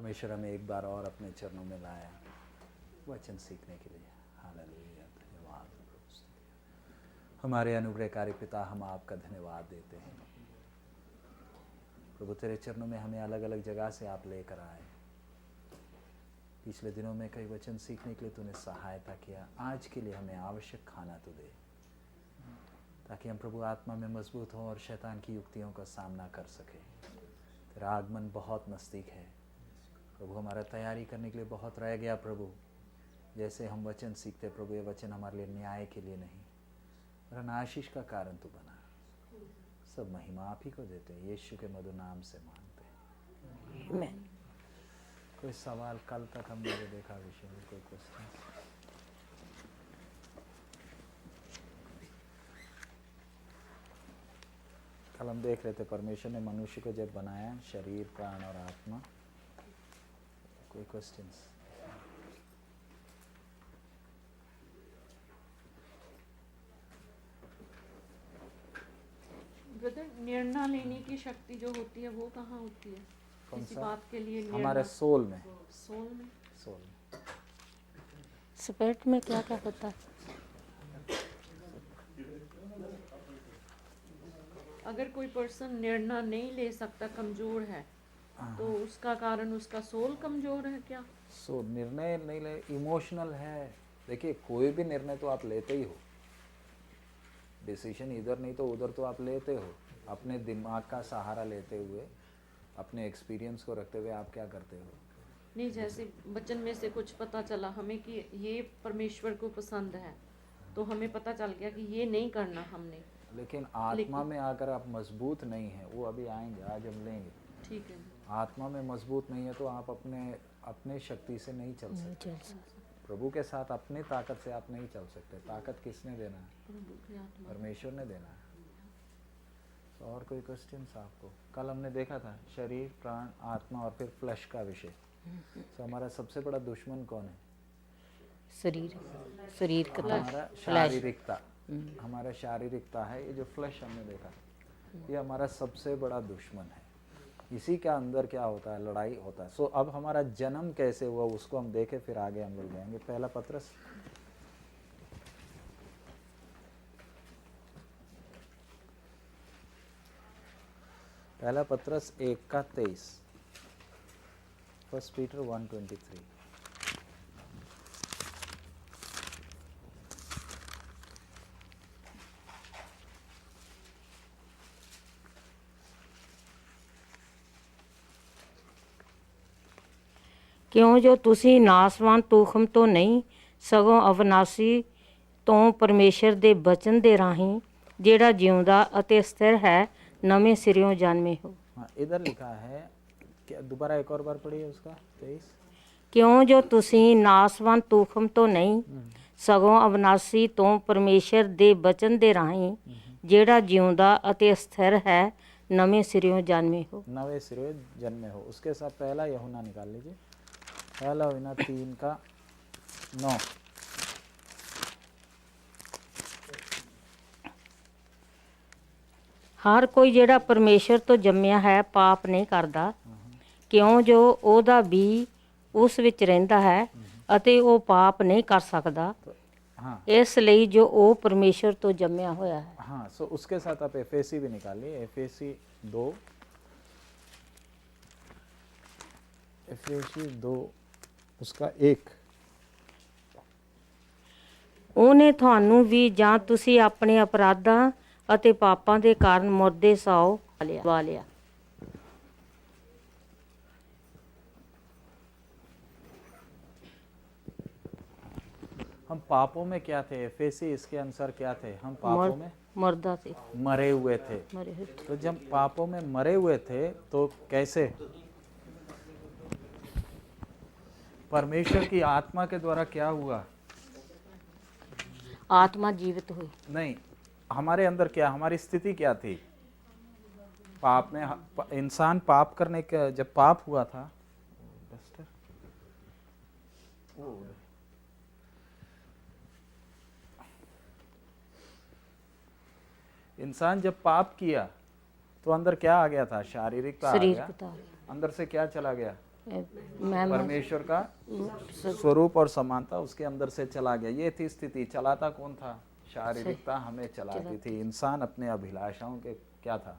परमेश्वर हमें एक बार और अपने चरणों में लाया वचन सीखने के लिए। हालेलुया, धन्यवाद प्रभु। हमारे अनुग्रहकारी पिता, हम आपका धन्यवाद देते हैं प्रभु। तेरे चरणों में हमें अलग अलग जगह से आप लेकर आए। पिछले दिनों में कई वचन सीखने के लिए तूने सहायता किया। आज के लिए हमें आवश्यक खाना तो दे, ताकि हम प्रभु आत्मा में मजबूत हों और शैतान की युक्तियों का सामना कर सकें। तेरा आगमन बहुत नज़दीक है प्रभु। हमारा तैयारी करने के लिए बहुत रह गया प्रभु। जैसे हम वचन सीखते प्रभु, ये वचन हमारे लिए न्याय के लिए नहीं, वरन आशीष का कारण तू बना। सब महिमा आप ही को देते हैं, यीशु के मधुर नाम से मांगते हैं, आमीन। कोई सवाल? कल तक हमने जो देखा विषय में कोई क्वेश्चन? कल हम देख रहे थे परमेश्वर ने मनुष्य को जब बनाया, शरीर, प्राण और आत्मा। कोई क्वेश्चंस? ब्रदर, निर्णय लेने की शक्ति जो होती है वो कहाँ होती है? किसी बात के लिए हमारे सोल में। सोल में? सोल में। स्पिरिट में क्या क्या होता है? अगर कोई पर्सन निर्णय नहीं ले सकता, कमजोर है, तो उसका कारण उसका सोल कमजोर है क्या? निर्णय नहीं ले, इमोशनल है। देखिए, कोई भी निर्णय तो आप लेते ही हो। डिसीजन इधर नहीं तो उधर तो आप लेते हो। अपने दिमाग का सहारा लेते हुए, अपने एक्सपीरियंस को रखते हुए आप क्या करते हो? नहीं, जैसे वचन में से कुछ पता चला हमें कि ये परमेश्वर को पसंद है, तो हमें पता चल गया कि ये नहीं करना हमने। लेकिन आत्मा में आकर आप मजबूत नहीं है, वो अभी आएंगे, आज हम लेंगे। ठीक है। आत्मा में मजबूत नहीं है तो आप अपने शक्ति से नहीं चल सकते। प्रभु के साथ अपनी ताकत से आप नहीं चल सकते। ताकत किसने देना है? परमेश्वर ने देना है। तो और कोई क्वेश्चंस आपको? कल हमने देखा था शरीर, प्राण, आत्मा और फिर फ्लैश का विषय। तो हमारा सबसे बड़ा दुश्मन कौन है? शरीर का, हमारा शारीरिकता। हमारा शारीरिकता है। ये जो फ्लैश हमने देखा, ये हमारा सबसे बड़ा दुश्मन है। इसी के अंदर क्या होता है? लड़ाई होता है। अब हमारा जन्म कैसे हुआ उसको हम देखें, फिर आगे हम लोग जाएंगे। पहला पत्रस पहला पत्रस 1:23, 1 पीटर 1:23। क्यों जो तुसी नासवान तुखम तो नहीं, सगों अविनाशी ਤੋਂ ਪਰਮੇਸ਼ਰ ਦੇ ਬਚਨ ਦੇ ਰਾਹੀਂ ਜਿਹੜਾ ਜਿਉਂਦਾ ਅਤੇ ਸਥਿਰ ਹੈ ਨਵੇਂ ਸਿਰਿਓਂ ਜਨਮੇ ਹੋ। हाँ, इधर लिखा है क्या? दोबारा एक और बार पढ़िए उसका 23। ਕਿਉਂ ਜੋ ਤੁਸੀਂ ਨਾਸਵਾਨ ਤੁਖਮ ਤੋਂ ਨਹੀਂ, ਸਗੋਂ ਅਵਿਨਾਸ਼ੀ ਤੋਂ ਪਰਮੇਸ਼ਰ ਦੇ ਬਚਨ ਦੇ ਰਾਹੀਂ ਜਿਹੜਾ ਜਿਉਂਦਾ ਅਤੇ ਸਥਿਰ ਹੈ ਨਵੇਂ ਸਿਰਿਓਂ ਜਨਮੇ ਹੋ। नवे सिरे जन्मे हो। उसके साथ पहला यूहन्ना निकाल लीजिए। पहला यूहन्ना 3:9। ਹਰ ਕੋਈ ਜਿਹੜਾ ਪਰਮੇਸ਼ਰ ਤੋਂ ਜੰਮਿਆ ਹੈ ਪਾਪ ਨਹੀਂ ਕਰਦਾ, ਕਿਉਂ ਜੋ ਉਹਦਾ ਬੀ ਉਸ ਵਿੱਚ ਰਹਿੰਦਾ ਹੈ ਅਤੇ ਉਹ ਪਾਪ ਨਹੀਂ ਕਰ ਸਕਦਾ। हाँ, ਇਸ ਲਈ ਜੋ ਉਹ ਪਰਮੇਸ਼ਰ ਤੋਂ ਜੰਮਿਆ ਹੋਇਆ ਹੈ। हाँ, उसके साथ आप एफएसी भी निकालिए। एफएसी 2, उसका 1। ਉਹਨੇ ਤੁਹਾਨੂੰ ਵੀ ਜਾਂ ਤੁਸੀਂ ਆਪਣੇ ਅਪਰਾਧਾਂ ਅਤੇ ਪਾਪਾਂ ਦੇ ਕਾਰਨ ਮੁਰਦੇ ਸੌ ਲਿਆ। हम पापों में क्या थे? एफएसी इसके अनुसार क्या थे? हम पापों में मुर्दा थे, मरे हुए थे। तो जब पापों में मरे हुए थे तो कैसे? परमेश्वर की आत्मा के द्वारा क्या हुआ? आत्मा जीवित हुई। नहीं, हमारे अंदर क्या, हमारी स्थिति क्या थी? पाप में इंसान पाप करने का जब पाप हुआ था, इंसान जब पाप किया तो अंदर क्या आ गया था? शारीरिकता आ गया। अंदर से क्या चला गया? मैं परमेश्वर का स्वरूप और समानता उसके अंदर से चला गया। ये थी स्थिति। चलाता कौन था? शारीरिकता हमें चलाती थी। इंसान अपने अभिलाषाओं के क्या था?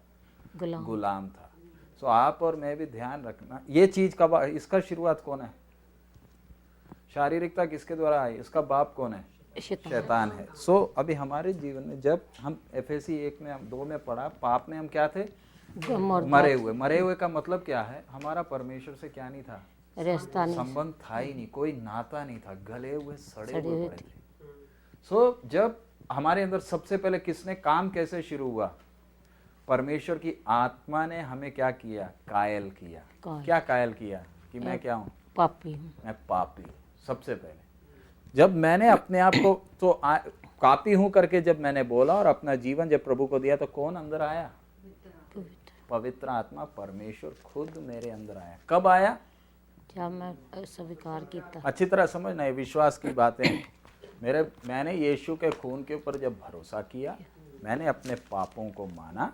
गुलाम था। सो आप और मैं भी ध्यान रखना, ये चीज कब, इसका शुरुआत कौन है? शारीरिकता किसके द्वारा आई? इसका बाप कौन है? शैतान है। सो अभी हमारे जीवन में जब हम एफएसी 1 में 2 में पढ़ा, पाप में हम क्या थे? मरे हुए। मरे हुए का मतलब क्या है? हमारा परमेश्वर से क्या नहीं था? रिश्ता नहीं, संबंध था ही नहीं, कोई नाता नहीं था, गले हुए सड़े हुए पड़े थे। सो जब हमारे अंदर सबसे पहले किसने काम कैसे शुरू हुआ? परमेश्वर की आत्मा ने हमें क्या किया? कायल किया। क्या कायल किया? कि मैं क्या हूँ? पापी हूँ, मैं पापी हूँ। सबसे पहले जब मैंने अपने आप को पापी हूं करके जब मैंने बोला और अपना जीवन जब प्रभु को दिया, तो कौन अंदर आया? पवित्र आत्मा, परमेश्वर खुद मेरे अंदर आया। कब आया? जब मैं स्वीकार किया। अच्छी तरह समझना, ये विश्वास की बातें हैं। मैंने यीशु के खून के ऊपर जब भरोसा किया, मैंने अपने पापों को माना।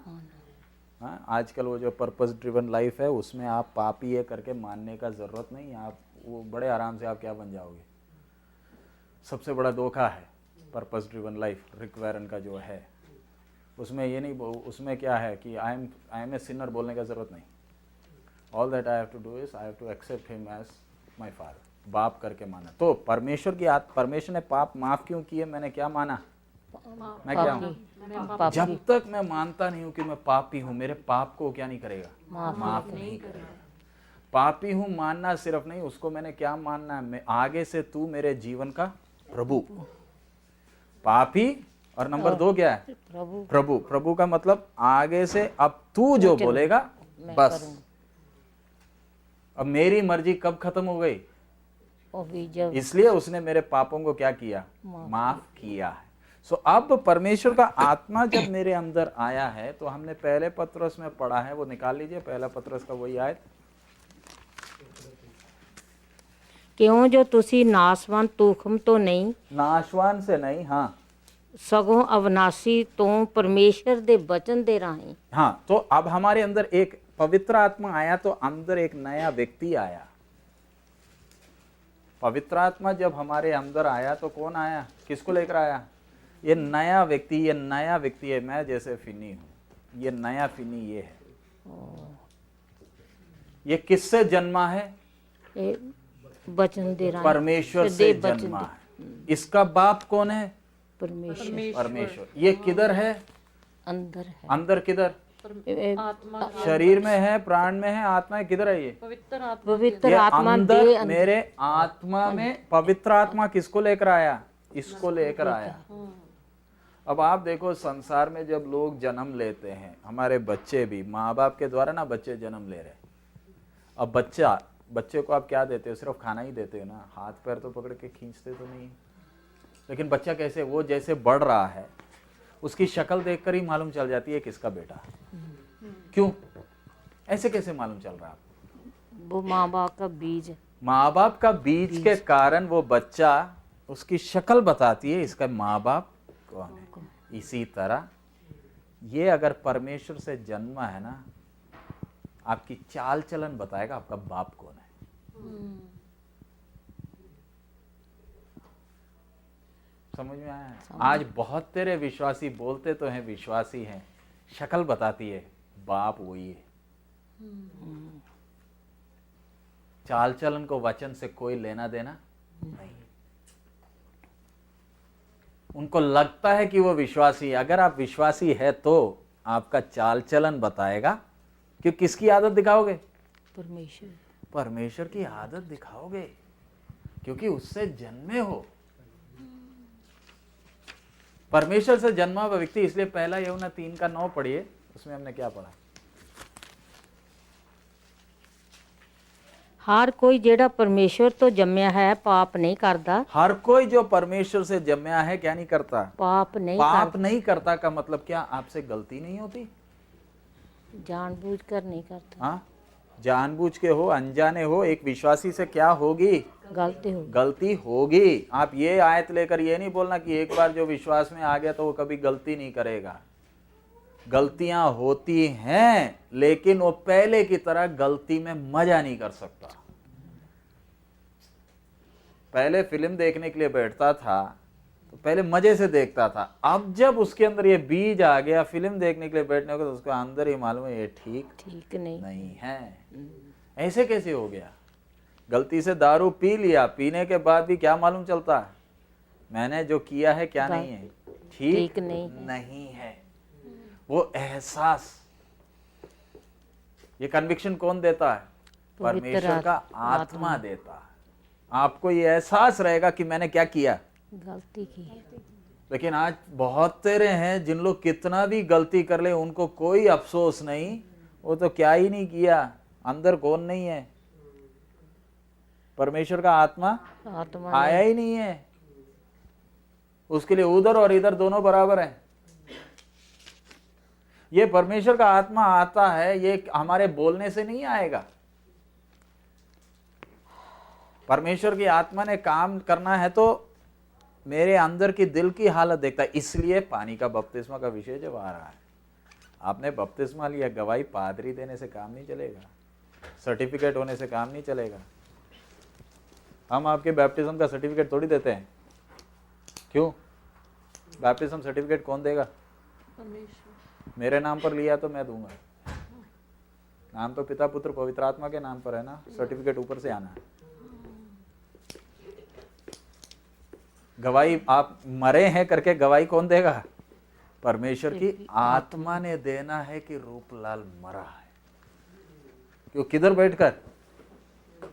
हाँ, आजकल वो जो पर्पस ड्रिवन लाइफ है, उसमें आप पापी है करके मानने का जरूरत नहीं। आप वो बड़े आराम से आप क्या बन जाओगे। सबसे बड़ा धोखा है पर्पस ड्रिवन लाइफ, रिक वैरन का जो है, उसमें ये नहीं, उसमें क्या है कि आई एम ए सिनर बोलने का जरूरत नहीं। All that I have to do is I have to accept him as my father. बाप करके माना। तो परमेश्वर ने पाप माफ क्यों किए? मैंने क्या माना? मैं क्या हूँ? जब तक मैं मानता नहीं हूं कि मैं पापी हूं, मेरे पाप को क्या नहीं करेगा? माफ नहीं करेगा। पापी हूं मानना सिर्फ नहीं, उसको मैंने क्या मानना है? मैं आगे से तू मेरे जीवन का प्रभु। पापी और नंबर 2 क्या है? प्रभु। प्रभु का मतलब आगे से अब तू जो बोलेगा बस। अब मेरी मर्जी कब खत्म हो गई? इसलिए उसने मेरे पापों को क्या किया? माफ किया है। सो अब परमेश्वर का आत्मा जब मेरे अंदर आया है, तो हमने पहले पत्रस में पढ़ा है, वो निकाल लीजिए, पहला पत्रस का वही आयत। क्यों जो तुसी नासवान तूखम तो नहीं, नाशवान से नहीं, हाँ, सगों अविनाशी तो परमेश्वर दे वचन दे राही। हाँ, तो अब हमारे अंदर एक पवित्र आत्मा आया, तो अंदर एक नया व्यक्ति आया। पवित्र आत्मा जब हमारे अंदर आया तो कौन आया? किसको लेकर आया? ये नया व्यक्ति। ये नया व्यक्ति है। मैं जैसे फिनी हूं, ये नया फिनी ये है। ये किससे जन्मा है? वचन दे रहा, परमेश्वर से जन्मा है। इसका बाप कौन है? परमेश्वर। ये किधर है? अंदर है। अंदर किधर? आत्मा, शरीर में है, प्राण में है, आत्मा है, किधर है ये? पवित्र आत्मा अंदर मेरे आत्मा में पवित्र आत्मा किसको लेकर आया? इसको लेकर आया। अब आप देखो, संसार में जब लोग जन्म लेते हैं, हमारे बच्चे भी माँ बाप के द्वारा ना बच्चे जन्म ले रहे। अब बच्चे को आप क्या देते हो? सिर्फ खाना ही देते हो ना, हाथ पैर तो पकड़ के खींचते तो नहीं। लेकिन बच्चा कैसे, वो जैसे बढ़ रहा है, उसकी शक्ल देखकर ही मालूम चल जाती है किसका बेटा। क्यों? ऐसे कैसे मालूम चल रहा है? वो माँ बाप का बीज है। माँ बाप का बीज के कारण वो बच्चा, उसकी शक्ल बताती है इसका माँ बाप कौन है। इसी तरह ये अगर परमेश्वर से जन्मा है ना, आपकी चाल चलन बताएगा आपका बाप कौन है। समझ में आया? आज बहुत तेरे विश्वासी बोलते तो हैं विश्वासी हैं, शक्ल बताती है बाप वही है। चाल चलन को वचन से कोई लेना देना नहीं। उनको लगता है कि वो विश्वासी है। अगर आप विश्वासी है तो आपका चाल चलन बताएगा कि किसकी आदत दिखाओगे? परमेश्वर की आदत दिखाओगे, क्योंकि उससे जन्मे हो। परमेश्वर से जन्मा हुआ व्यक्ति, इसलिए पहला यूहन्ना 3:9 पढ़िए, उसमें हमने क्या पढ़ा? हर कोई जेड़ा परमेश्वर तो जम्या है पाप नहीं करता। हर कोई जो परमेश्वर से जन्मा है क्या नहीं करता? पाप नहीं करता का मतलब क्या? आपसे गलती नहीं होती? जानबूझकर नहीं करता। हाँ, जानबूझ के हो, अनजाने हो, एक विश्वासी से क्या होगी? गलती होगी। आप ये आयत लेकर ये नहीं बोलना कि एक बार जो विश्वास में आ गया तो वो कभी गलती नहीं करेगा। गलतियां होती हैं, लेकिन वो पहले की तरह गलती में मजा नहीं कर सकता। पहले फिल्म देखने के लिए बैठता था तो पहले मजे से देखता था, अब जब उसके अंदर ये बीज आ गया फिल्म देखने के लिए बैठने को, तो उसको अंदर ही मालूम है ये ठीक नहीं है। ऐसे कैसे हो गया? गलती से दारू पी लिया, पीने के बाद भी क्या मालूम चलता है मैंने जो किया है क्या नहीं है, ठीक नहीं है। वो एहसास, ये कन्विक्शन कौन देता है? परमेश्वर का आत्मा देता है। आपको ये एहसास रहेगा कि मैंने क्या किया, गलती की। लेकिन आज बहुत तेरे हैं जिन लोग कितना भी गलती कर ले उनको कोई अफसोस नहीं, वो तो क्या ही नहीं किया, अंदर कौन नहीं है? परमेश्वर का आत्मा आया ही नहीं है। उसके लिए उधर और इधर दोनों बराबर हैं। ये परमेश्वर का आत्मा आता है, ये हमारे बोलने से नहीं आएगा। परमेश्वर की आत्मा ने काम करना है तो मेरे अंदर की दिल की हालत देखता है। इसलिए पानी का बपतिस्मा का विषय जब आ रहा है, आपने बपतिस्मा लिया, गवाही पादरी देने से काम नहीं चलेगा, सर्टिफिकेट होने से काम नहीं चलेगा। हम आपके बैप्टिज्म का सर्टिफिकेट थोड़ी देते हैं। क्यों? बैप्टिज्म सर्टिफिकेट कौन देगा? परमेश्वर। मेरे नाम पर लिया तो मैं दूंगा। नाम तो पिता पुत्र पवित्र आत्मा के नाम पर है ना, सर्टिफिकेट ऊपर से आना है। गवाही आप मरे हैं करके गवाही कौन देगा? परमेश्वर की आत्मा ने देना है कि रूपलाल मरा है। क्यों? किधर बैठकर?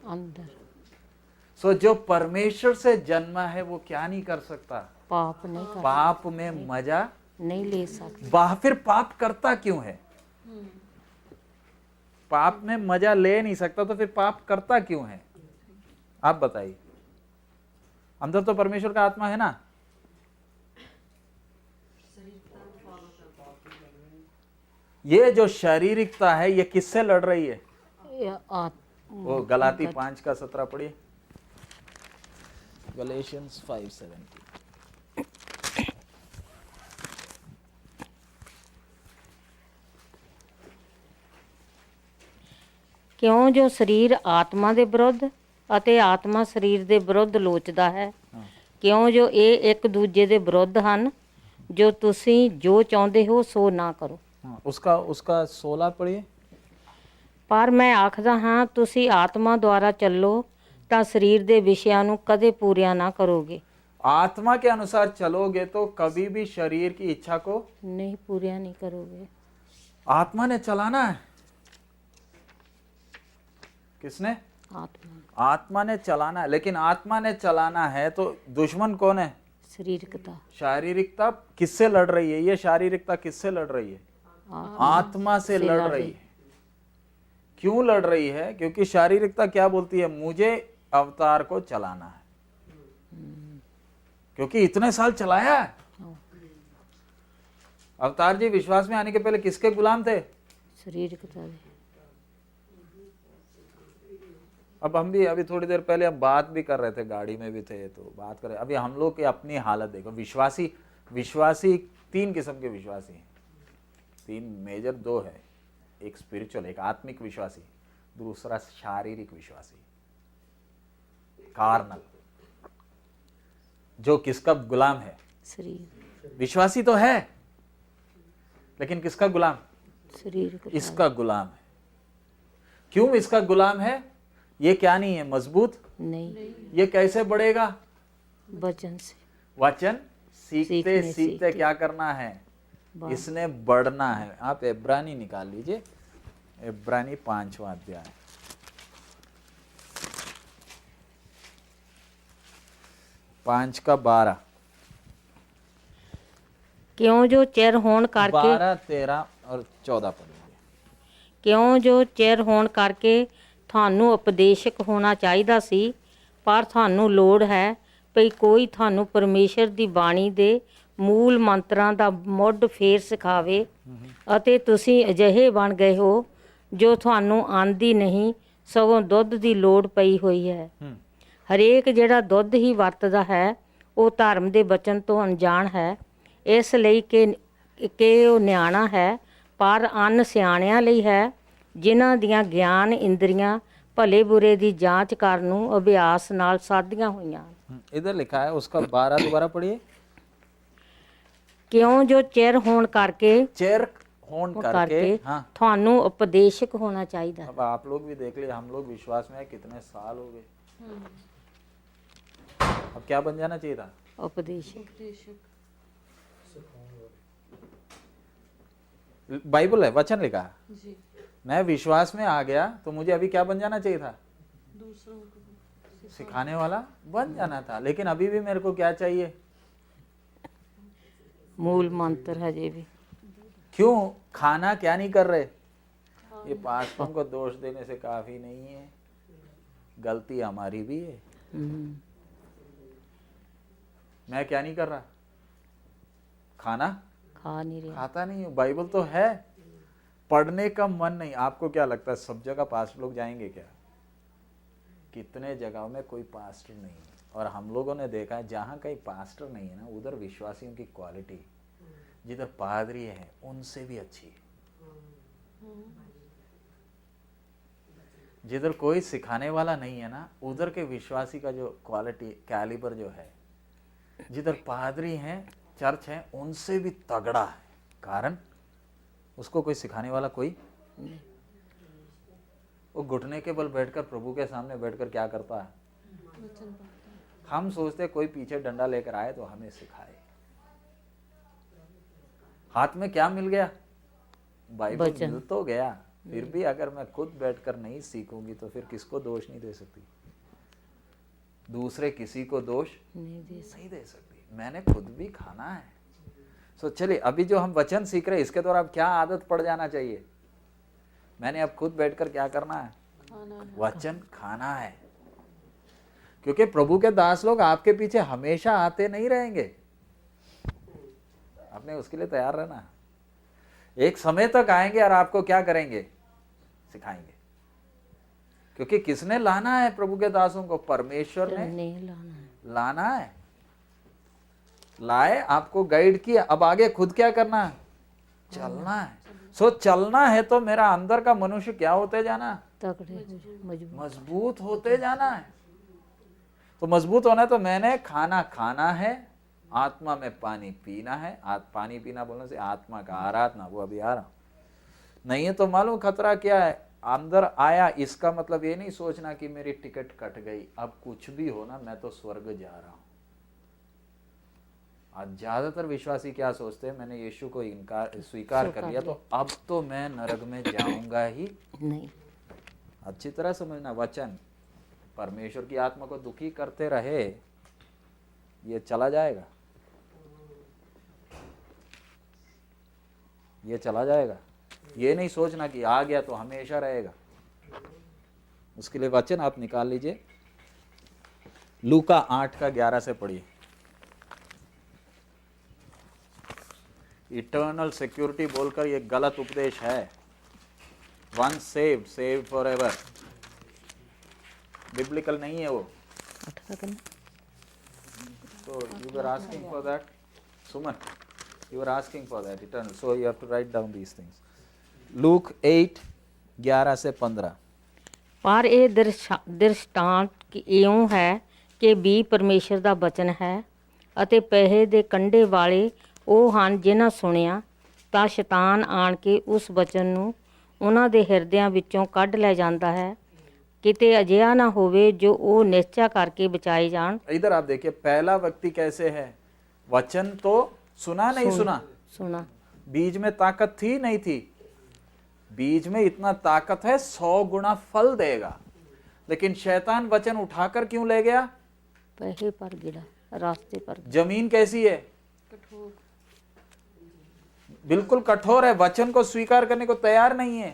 अंदर। सो जो परमेश्वर से जन्मा है वो क्या नहीं कर सकता? पाप में मजा नहीं ले सकता। फिर पाप करता क्यों है? पाप में मजा ले नहीं सकता तो फिर पाप करता क्यों है? आप बताइए। अंदर तो परमेश्वर का आत्मा है ना। ये जो शारीरिकता है ये किससे लड़ रही है? वो गलाती 5:17 पढ़िए। गलेशियंस 5:17। ਕਿਉਂ ਜੋ ਸਰੀਰ ਆਤਮਾ ਦੇ ਵਿਰੁੱਧ ਅਤੇ ਆਤਮਾ ਸਰੀਰ ਦੇ ਵਿਰੁੱਧ ਲੋਚਦਾ ਹੈ, ਕਿਉਂ ਜੋ ਇਹ ਇੱਕ ਦੂਜੇ ਦੇ ਵਿਰੁੱਧ ਹਨ, ਜੋ ਤੁਸੀਂ ਜੋ ਚਾਹੁੰਦੇ ਹੋ ਸੋ ਨਾ ਕਰੋ। उसका 16 पढ़िए। ਪਰ ਮੈਂ ਆਖਦਾ ਹਾਂ ਤੁਸੀਂ ਆਤਮਾ ਦੁਆਰਾ ਚੱਲੋ ਤਾਂ ਸਰੀਰ ਦੇ ਵਿਸ਼ਿਆਂ ਨੂੰ ਕਦੇ ਪੂਰਿਆ ਨਾ ਕਰੋਗੇ। आत्मा के अनुसार चलोगे तो कभी भी शरीर की इच्छा को नहीं पूरिया नहीं करोगे। आत्मा ने चलाना है। किसने? आत्मा ने चलाना है। लेकिन आत्मा ने चलाना है तो दुश्मन कौन है? शारीरिकता। शारीरिकता किससे लड़ रही है? ये शारीरिकता किससे लड़ रही है? आत्मा से लड़ रही है। क्यों लड़ रही है? क्योंकि शारीरिकता क्या बोलती है? मुझे अवतार को चलाना है, क्योंकि इतने साल चलाया है। अवतार जी विश्वास में आने के पहले किसके गुलाम थे? शारीरिकता। अब हम भी अभी थोड़ी देर पहले हम बात भी कर रहे थे, गाड़ी में भी थे तो बात कर रहे। अभी हम लोग की अपनी हालत देखो। विश्वासी 3 किस्म के विश्वासी हैं। 3 मेजर, 2 है। एक स्पिरिचुअल, एक आत्मिक विश्वासी, दूसरा शारीरिक विश्वासी, कार्नल, जो किसका गुलाम है? शरीर। विश्वासी तो है लेकिन किसका गुलाम? शरीर। इसका गुलाम है। क्यों इसका गुलाम है? ये क्या नहीं है? मजबूत नहीं। ये कैसे बढ़ेगा? वचन से। वचन सीखते सीखते क्या करना है? इसने बढ़ना है। आप इब्रानी निकाल लीजिए, इब्रानी 5वां अध्याय, पांच का 12। क्यों जो चिर होण करके 12, 13 और 14 पढ़ लीजिए। ਕਿਉਂ ਜੋ ਚਿਰ ਹੋਣ ਕਰਕੇ ਤੁਹਾਨੂੰ ਉਪਦੇਸ਼ਕ ਹੋਣਾ ਚਾਹੀਦਾ ਸੀ, ਪਰ ਤੁਹਾਨੂੰ ਲੋੜ ਹੈ ਭਈ ਕੋਈ ਤੁਹਾਨੂੰ ਪਰਮੇਸ਼ਰ ਦੀ ਬਾਣੀ ਦੇ ਮੂਲ ਮੰਤਰਾਂ ਦਾ ਮੁੱਢ ਫੇਰ ਸਿਖਾਵੇ, ਅਤੇ ਤੁਸੀਂ ਅਜਿਹੇ ਬਣ ਗਏ ਹੋ ਜੋ ਤੁਹਾਨੂੰ ਆਂਦੀ ਨਹੀਂ ਸਗੋਂ ਦੁੱਧ ਦੀ ਲੋੜ ਪਈ ਹੋਈ ਹੈ। ਹਰੇਕ ਜਿਹੜਾ ਦੁੱਧ ਹੀ ਵਰਤਦਾ ਹੈ ਉਹ ਧਰਮ ਦੇ ਬਚਨ ਤੋਂ ਅਣਜਾਣ ਹੈ, ਇਸ ਲਈ ਕਿ ਉਹ ਨਿਆਣਾ ਹੈ, ਪਰ ਅੰਨ ਸਿਆਣਿਆਂ ਲਈ ਹੈ, ਜਿਨ੍ਹਾਂ ਦੀਆਂ ਗਿਆਨ ਇੰਦਰੀਆਂ ਭਲੇ ਬੁਰੇ ਦੀ ਜਾਂਚ ਕਰਨ ਨੂੰ ਅਭਿਆਸ ਨਾਲ ਸਾਧੀਆਂ ਹੋਈਆਂ ਹਨ। इधर लिखा है उसका 12 दोबारा पढ़िए। ਕਿਉਂ ਜੋ ਚਿਰ ਹੋਣ ਕਰਕੇ चेर होन करके, हाँ। ਤੁਹਾਨੂੰ ਉਪਦੇਸ਼ਕ ਹੋਣਾ ਚਾਹੀਦਾ। अब आप लोग भी देख लिए, हम लोग विश्वास में है कितने साल हो गए, अब क्या बन जाना चाहिए था? ਉਪਦੇਸ਼ਕ उपदेशक बाइबल है, वचन लिखा है। जी, मैं विश्वास में आ गया तो मुझे अभी क्या बन जाना चाहिए था? दूसरों को सिखाने वाला बन जाना था। लेकिन अभी भी मेरे को क्या चाहिए? ਮੂਲ ਮੰਤਰ ਹਜੇ ਵੀ क्यों खाना क्या नहीं कर रहे? ये पास्टरों को दोष देने से काफी नहीं है, गलती हमारी भी है। मैं क्या नहीं कर रहा? खाना ਖਾ ਨਹੀਂ ਰਿਹਾ। खाता नहीं हूँ। बाइबल तो है, पढ़ने का मन नहीं। आपको क्या लगता है सब जगह पास्टर लोग जाएंगे क्या? कितने जगहों में कोई पास्टर नहीं है। और हम लोगों ने देखा है जहाँ कहीं पास्टर नहीं है ना, उधर विश्वासियों की क्वालिटी, जिधर पादरी है उनसे भी अच्छी है। जिधर कोई सिखाने वाला नहीं है ना, उधर के विश्वासी का जो क्वालिटी कैलिबर जो है, जिधर पादरी हैं चर्च है उनसे भी तगड़ा है। कारण उसको कोई सिखाने वाला कोई, वो घुटने के बल बैठकर प्रभु के सामने बैठकर क्या करता है? वचन पढ़ता है। हम सोचते कोई पीछे डंडा लेकर आए तो हमें सिखाए। हाथ में क्या मिल गया? बाइबल वचन। मिल तो गया, फिर भी अगर मैं खुद बैठकर नहीं सीखूंगी तो फिर किसको दोष नहीं दे सकती? दूसरे किसी को दोष ਨਹੀਂ ਦੇ नहीं दे सकती। मैंने खुद भी खाना है। सो चलिए अभी जो हम वचन सीख रहे हैं इसके द्वारा अब क्या आदत पड़ जाना चाहिए? मैंने अब खुद बैठकर क्या करना है? खाना है। वचन खाना है। क्योंकि प्रभु के दास लोग आपके पीछे हमेशा आते नहीं रहेंगे, आपने उसके लिए तैयार रहना है। एक समय तक आएंगे और आपको क्या करेंगे? सिखाएंगे। क्योंकि किसने लाना है प्रभु के दासों को? परमेश्वर ने ਨਹੀਂ ਲਾਣਾ ਹੈ। लाना है। लाए, आपको गाइड किया, अब आगे खुद क्या करना है? चलना है। सो चलना है तो मेरा अंदर का मनुष्य क्या होते जाना? ਤਕੜੇ ਹੋ ਜਾਓ, ਮਜ਼ਬੂਤ मजबूत होते जाना है। तो मजबूत होना है तो मैंने खाना खाना है, आत्मा में पानी पीना है। पानी पीना बोलने से आत्मा का आराधना, वो अभी आ रहा नहीं है तो मालूम खतरा क्या है? अंदर आया, इसका मतलब ये नहीं सोचना कि मेरी टिकट कट गई, अब कुछ भी हो ना मैं तो स्वर्ग जा रहा हूं। आज ज्यादातर विश्वासी क्या सोचते हैं? मैंने यीशु को स्वीकार कर लिया तो अब तो मैं नरक में जाऊंगा ही। नहीं। अच्छी तरह समझना, वचन परमेश्वर की आत्मा को दुखी करते रहे, ये चला जाएगा, ये चला जाएगा। ये नहीं सोचना कि आ गया तो हमेशा रहेगा। उसके लिए वचन आप निकाल लीजिए, लूका 8 का 11 से पढ़िए। इटर्नल सिक्योरिटी बोलकर ये गलत उपदेश है। Once saved, saved for ever, biblical नहीं है वो। So you were asking for that, Suman. You were asking for that eternal. So you have to write down these things. Luke 8, 11 से 15। ਪਰ ਇਹ ਦ੍ਰਿਸ਼ਟਾਂਤ ਇਉਂ ਹੈ ਕਿ ਵੀ ਪਰਮੇਸ਼ਰ ਦਾ ਬਚਨ ਹੈ ਅਤੇ ਪੈਸੇ ਦੇ ਕੰਢੇ ਵਾਲੇ ਉਹ ਹਨ ਜਿਨ੍ਹਾਂ ਸੁਣਿਆ ਤਾਂ ਸ਼ੈਤਾਨ ਆਣ ਕੇ ਉਸ ਬਚਨ ਨੂੰ ਉਹਨਾਂ ਦੇ ਹਿਰਦਿਆਂ ਵਿੱਚੋਂ ਕੱਢ ਲੈ ਜਾਂਦਾ ਹੈ। किते अजिहा ना होवे जो वो निश्चय करके बचाए जान। इधर आप देखिए, पहला व्यक्ति कैसे है? वचन तो सुना नहीं सुना, बीज में ताकत थी नहीं थी। बीज में इतना ताकत है 100 गुना फल देगा, लेकिन शैतान वचन उठाकर क्यों ले गया? पैसे पर गिरा, रास्ते पर। जमीन कैसी है? कठोर, बिल्कुल कठोर है, वचन को स्वीकार करने को तैयार नहीं है।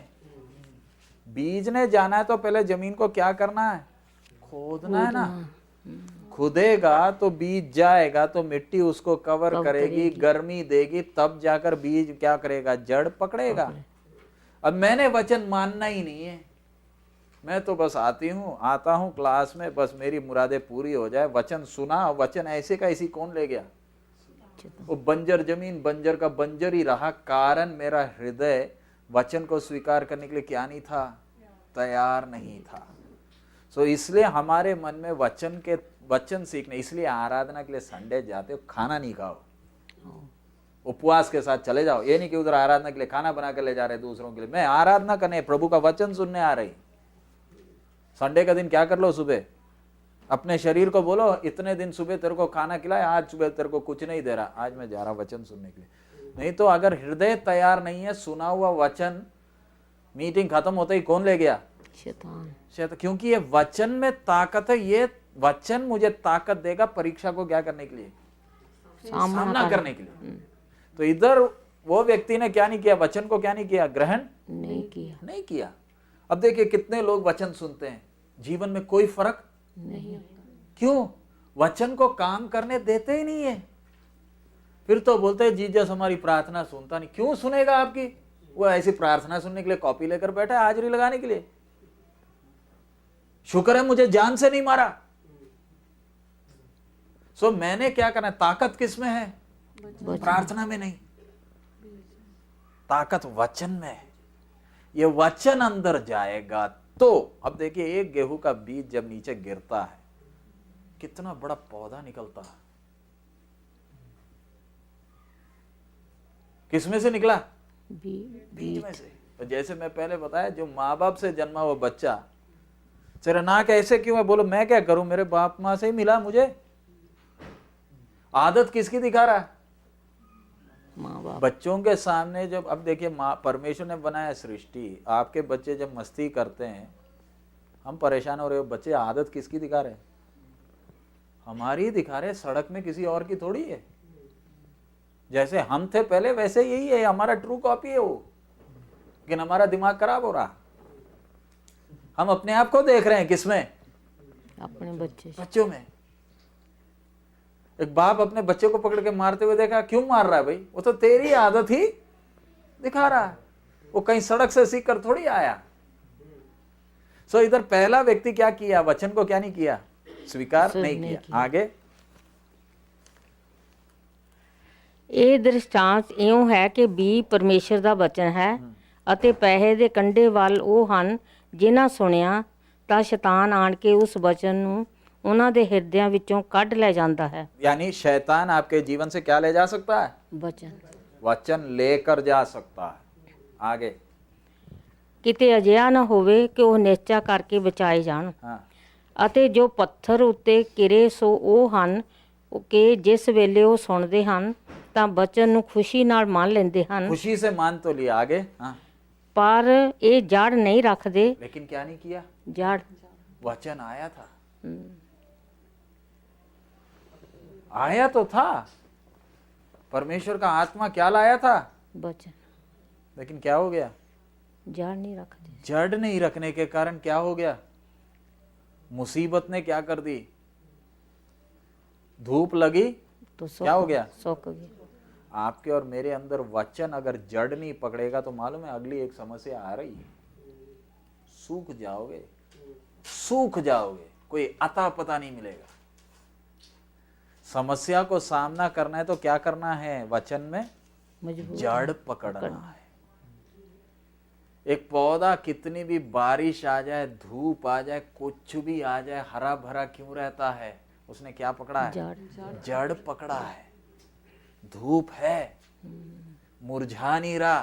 बीज ने जाना है तो पहले जमीन को क्या करना है? खोदना है ना। खुदेगा तो बीज जाएगा तो मिट्टी उसको कवर करेगी, गर्मी देगी, तब जाकर बीज क्या करेगा? जड़ पकड़ेगा। अब मैंने वचन मानना ही नहीं है, मैं तो बस आता हूं क्लास में, बस मेरी मुरादें पूरी हो जाए। वचन सुना, वचन ऐसे का ऐसी कौन ले गया? वो बंजर जमीन बंजर का बंजर ही रहा। कारण मेरा हृदय वचन को स्वीकार करने के लिए क्या नहीं था? तैयार नहीं था। सो इसलिए हमारे मन में वचन सीखने, इसलिए आराधना के लिए संडे जाते हो, खाना नहीं खाओ, उपवास के साथ चले जाओ। ये नहीं कि उधर आराधना के लिए खाना बना कर ले जा रहे दूसरों के लिए, मैं आराधना करने, प्रभु का वचन सुनने आ रही। संडे का दिन क्या कर लो, सुबह अपने शरीर को बोलो इतने दिन सुबह तेरे को खाना खिलाया, आज सुबह तेरे को कुछ नहीं दे रहा, आज मैं जा रहा वचन सुनने के लिए। नहीं तो अगर हृदय तैयार नहीं है, सुना हुआ वचन मीटिंग खत्म होते ही कौन ले गया? शैतान। क्योंकि ये वचन में ताकत है, ये वचन मुझे ताकत देगा परीक्षा को क्या करने के लिए? सामना करने के लिए। तो इधर वो व्यक्ति ने क्या नहीं किया? वचन को क्या नहीं किया? ग्रहण नहीं किया। अब देखिए कितने लोग वचन सुनते हैं, जीवन में कोई फर्क नहीं। क्यों? वचन को काम करने देते ही नहीं है। फिर तो बोलते हैं जीसस हमारी प्रार्थना सुनता नहीं। क्यों सुनेगा आपकी? वो ऐसी प्रार्थना सुनने के लिए कॉपी लेकर बैठा है, हाजिरी लगाने के लिए। शुक्र है मुझे जान से नहीं मारा। सो मैंने क्या करना है? ताकत किस में है? प्रार्थना में नहीं, ताकत वचन में है। ये वचन अंदर जाएगा तो, अब देखिए एक गेहूं का बीज जब नीचे गिरता है कितना बड़ा पौधा निकलता है। किसमें से निकला? बीज में से। तो जैसे मैं पहले बताया, जो माँ बाप से जन्मा हुआ बच्चा, तेरा नाक ऐसे क्यों है? बोलो मैं क्या करूं, मेरे बाप माँ से ही मिला मुझे। आदत किसकी दिखा रहा है? माँ बाप। बच्चों के सामने जब, अब देखिए माँ, परमेश्वर ने बनाया सृष्टि, आपके बच्चे जब मस्ती करते हैं, हम परेशान हो रहे हो, बच्चे आदत किसकी दिखा रहे हैं? हमारी ही दिखा रहे हैं, सड़क में किसी और की थोड़ी है। जैसे हम थे पहले वैसे यही है, हमारा ट्रू कॉपी है वो, लेकिन हमारा दिमाग खराब हो रहा। हम अपने आप को देख रहे हैं किसमें? अपने बच्चों में। एक बाप अपने बच्चे को पकड़ के मारते हुए देखा, क्यों मार रहा है भाई? वो तो तेरी आदत ही दिखा रहा है, वो कहीं सड़क से सीख कर थोड़ी आया। सो इधर पहला व्यक्ति क्या किया? वचन को क्या नहीं किया? स्वीकार नहीं किया। आगे ਇਹ ਦ੍ਰਿਸ਼ਟਾਂਤ ਇਉਂ ਹੈ ਕਿ ਬੀ ਪਰਮੇਸ਼ਰ ਦਾ ਬਚਨ ਹੈ ਅਤੇ ਪੈਸੇ ਦੇ ਕੰਢੇ ਵੱਲ ਉਹ ਹਨ ਜਿਨ੍ਹਾਂ ਸੁਣਿਆ ਤਾਂ ਸ਼ੈਤਾਨ ਆਣ ਕੇ ਉਸ ਬਚਨ ਨੂੰ ਉਹਨਾਂ ਦੇ ਹਿਰਦਿਆਂ ਵਿੱਚੋਂ ਕੱਢ ਲੈ ਜਾਂਦਾ है। यानी शैतान आपके जीवन से क्या ले जा सकता है? वचन लेकर जा सकता है। आगे ਕਿਤੇ ਅਜਿਹਾ ਨਾ ਹੋਵੇ ਕਿ ਉਹ ਨਿਸ਼ਚਾ ਕਰਕੇ ਬਚਾਏ ਜਾਣ। ਅਤੇ ਜੋ ਪੱਥਰ ਉੱਤੇ ਕਿਰੇ ਸੋ ਉਹ ਹਨ ਕਿ ਜਿਸ ਵੇਲੇ ਉਹ ਸੁਣਦੇ ਹਨ ਤਾਂ ਬਚਨ ਨੂੰ ਖੁਸ਼ੀ ਨਾਲ ਮੰਨ ਲੈਂਦੇ ਹਨ। खुशी से मान तो लिया। आगे ਪਰ ਇਹ ਜੜ ਨਹੀਂ ਰੱਖਦੇ। लेकिन क्या नहीं किया? जड़ वचन आया था, आया तो था, परमेश्वर का आत्मा क्या लाया था? वचन। लेकिन क्या हो गया? जड़ नहीं रखते। जड़ नहीं रखने के कारण क्या हो गया? मुसीबत ने क्या कर दी? धूप लगी तो क्या हो गया? सूख गया। आपके और मेरे अंदर वचन अगर जड़ नहीं पकड़ेगा तो मालूम है अगली एक समस्या आ रही है, सूख जाओगे, सूख जाओगे, कोई अता पता नहीं मिलेगा। समस्या को सामना करना है तो क्या करना है? वचन में जड़ पकड़ना है। एक पौधा कितनी भी बारिश आ जाए, धूप आ जाए, कुछ भी आ जाए, हरा भरा क्यों रहता है? उसने क्या पकड़ा है? जड़ पकड़ा है। धूप है, मुरझा नहीं रहा,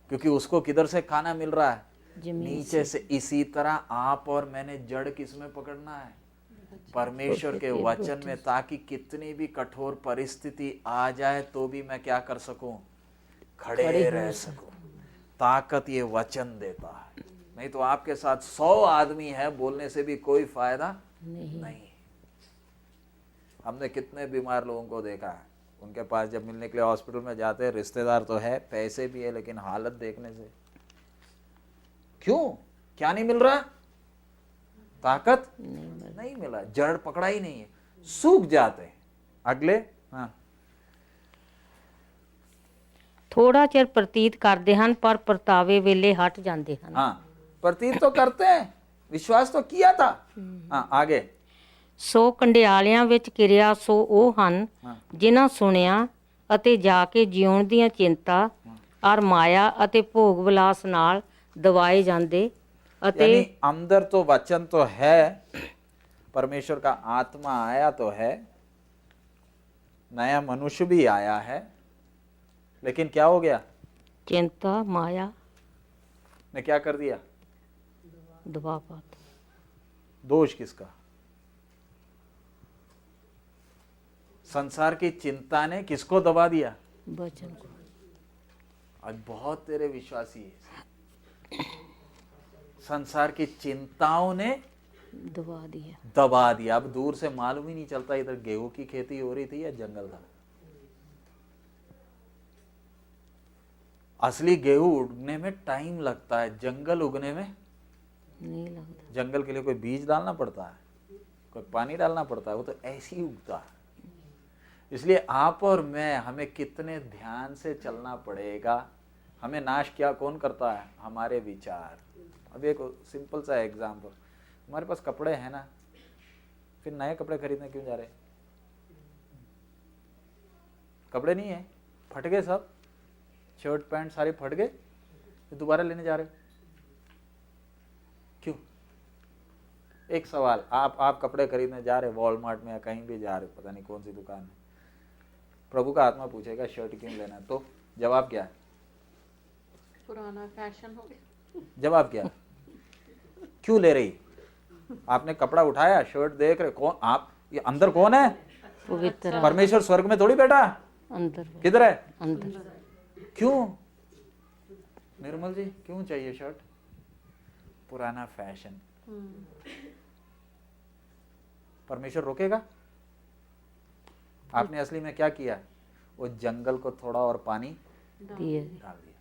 क्योंकि उसको किधर से खाना मिल रहा है? नीचे से। इसी तरह आप और मैंने जड़ किसमें पकड़ना है? परमेश्वर के वचन में, ताकि कितनी भी कठोर परिस्थिति आ जाए तो भी मैं क्या कर सकूं? खड़े रह सकूं। ताकत ये वचन देता है। नहीं तो आपके साथ 100 आदमी है, बोलने से भी कोई फायदा नहीं। हमने कितने बीमार लोगों को देखा है, उनके पास जब मिलने के लिए हॉस्पिटल में जाते हैं, रिश्तेदार तो है, पैसे भी है, लेकिन हालत देखने से क्यों? क्या नहीं मिल रहा? ताकत नहीं मिला, जड़ पकड़ा ही नहीं है, सूख जाते हैं। अगले थोड़ा चिर प्रतीत करते हैं पर परतावे वेले हट जाते हैं। प्रतीत तो करते हैं, विश्वास तो किया था। आगे ਸੋ ਕੰਡਿਆਲਿਆਂ ਵਿੱਚ ਕਿਰਿਆ ਸੋ ਉਹ ਹਨ ਜਿਨ੍ਹਾਂ ਸੁਣਿਆ ਅਤੇ ਜਾ ਕੇ ਜਿਉਣ ਦੀਆਂ ਚਿੰਤਾ ਔਰ ਮਾਇਆ ਅਤੇ ਭੋਗ ਵਿਲਾਸ ਨਾਲ ਦਵਾਏ ਜਾਂਦੇ ਅਤੇ यानी अंदर तो वचन तो है, परमेश्वर का आत्मा आया तो है, नया मनुष्य भी आया है, लेकिन क्या हो गया? चिंता माया ने क्या कर दिया? दबा पाता। दोष किसका? संसार की चिंता ने किसको दबा दिया? वचन को। आज बहुत तेरे विश्वासी है, संसार की चिंताओं ने दबा दिया। दबा दिया। अब दूर से मालूम ही नहीं चलता इधर गेहूं की खेती हो रही थी या जंगल था। असली गेहूं उगने में टाइम लगता है, जंगल उगने में नहीं लगता। जंगल के लिए कोई बीज डालना पड़ता है, कोई पानी डालना पड़ता है, वो तो ऐसे ही उगता है। इसलिए आप और मैं, हमें कितने ध्यान से चलना पड़ेगा। हमें नाश क्या कौन करता है? हमारे विचार। अब एक सिंपल सा एग्जाम्पल, हमारे पास कपड़े हैं ना, फिर नए कपड़े खरीदने क्यों जा रहे? कपड़े नहीं है, फट गए सब, शर्ट पैंट सारे फट गए, फिर दोबारा लेने जा रहे हो क्यों? एक सवाल, आप कपड़े खरीदने जा रहे, वॉलमार्ट में या कहीं भी जा रहे, पता नहीं कौन सी दुकान है, प्रभु का आत्मा पूछेगा शर्ट क्यों लेना, तो जवाब क्या है? पुराना फैशन हो गया। जवाब क्या है? क्यों ले रही? आपने कपड़ा उठाया, शर्ट देख रहे, कौन आप? ये अंदर कौन है? पवित्र परमेश्वर स्वर्ग में थोड़ी बैठा, अंदर किधर है? अंदर। क्यों? निर्मल जी क्यों चाहिए शर्ट? पुराना फैशन। परमेश्वर रोकेगा? आपने असली में क्या किया? वो जंगल को थोड़ा और पानी दिए डाल दिया।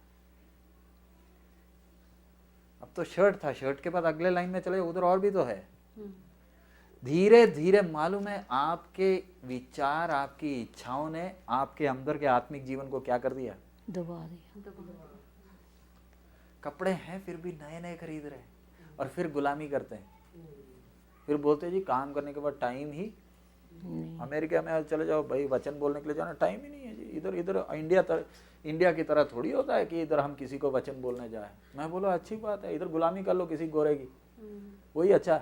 अब तो शर्ट था, शर्ट के बाद अगले लाइन में चले, उधर और भी तो है। धीरे धीरे मालूम है आपके विचार, आपकी इच्छाओं ने आपके अंदर के आत्मिक जीवन को क्या कर दिया? दबा दिया। कपड़े हैं फिर भी नए नए खरीद रहे और फिर गुलामी करते हैं, फिर बोलते हैं जी काम करने के बाद टाइम ही नहीं। अमेरिका में चले जाओ भाई, वचन बोलने के लिए जाना, टाइम ही नहीं है जी। इधर इंडिया की तरह थोड़ी होता है कि इधर हम किसी को वचन बोलने जाए। मैं बोला अच्छी बात है, इधर गुलामी कर लो किसी गोरे की, वही अच्छा।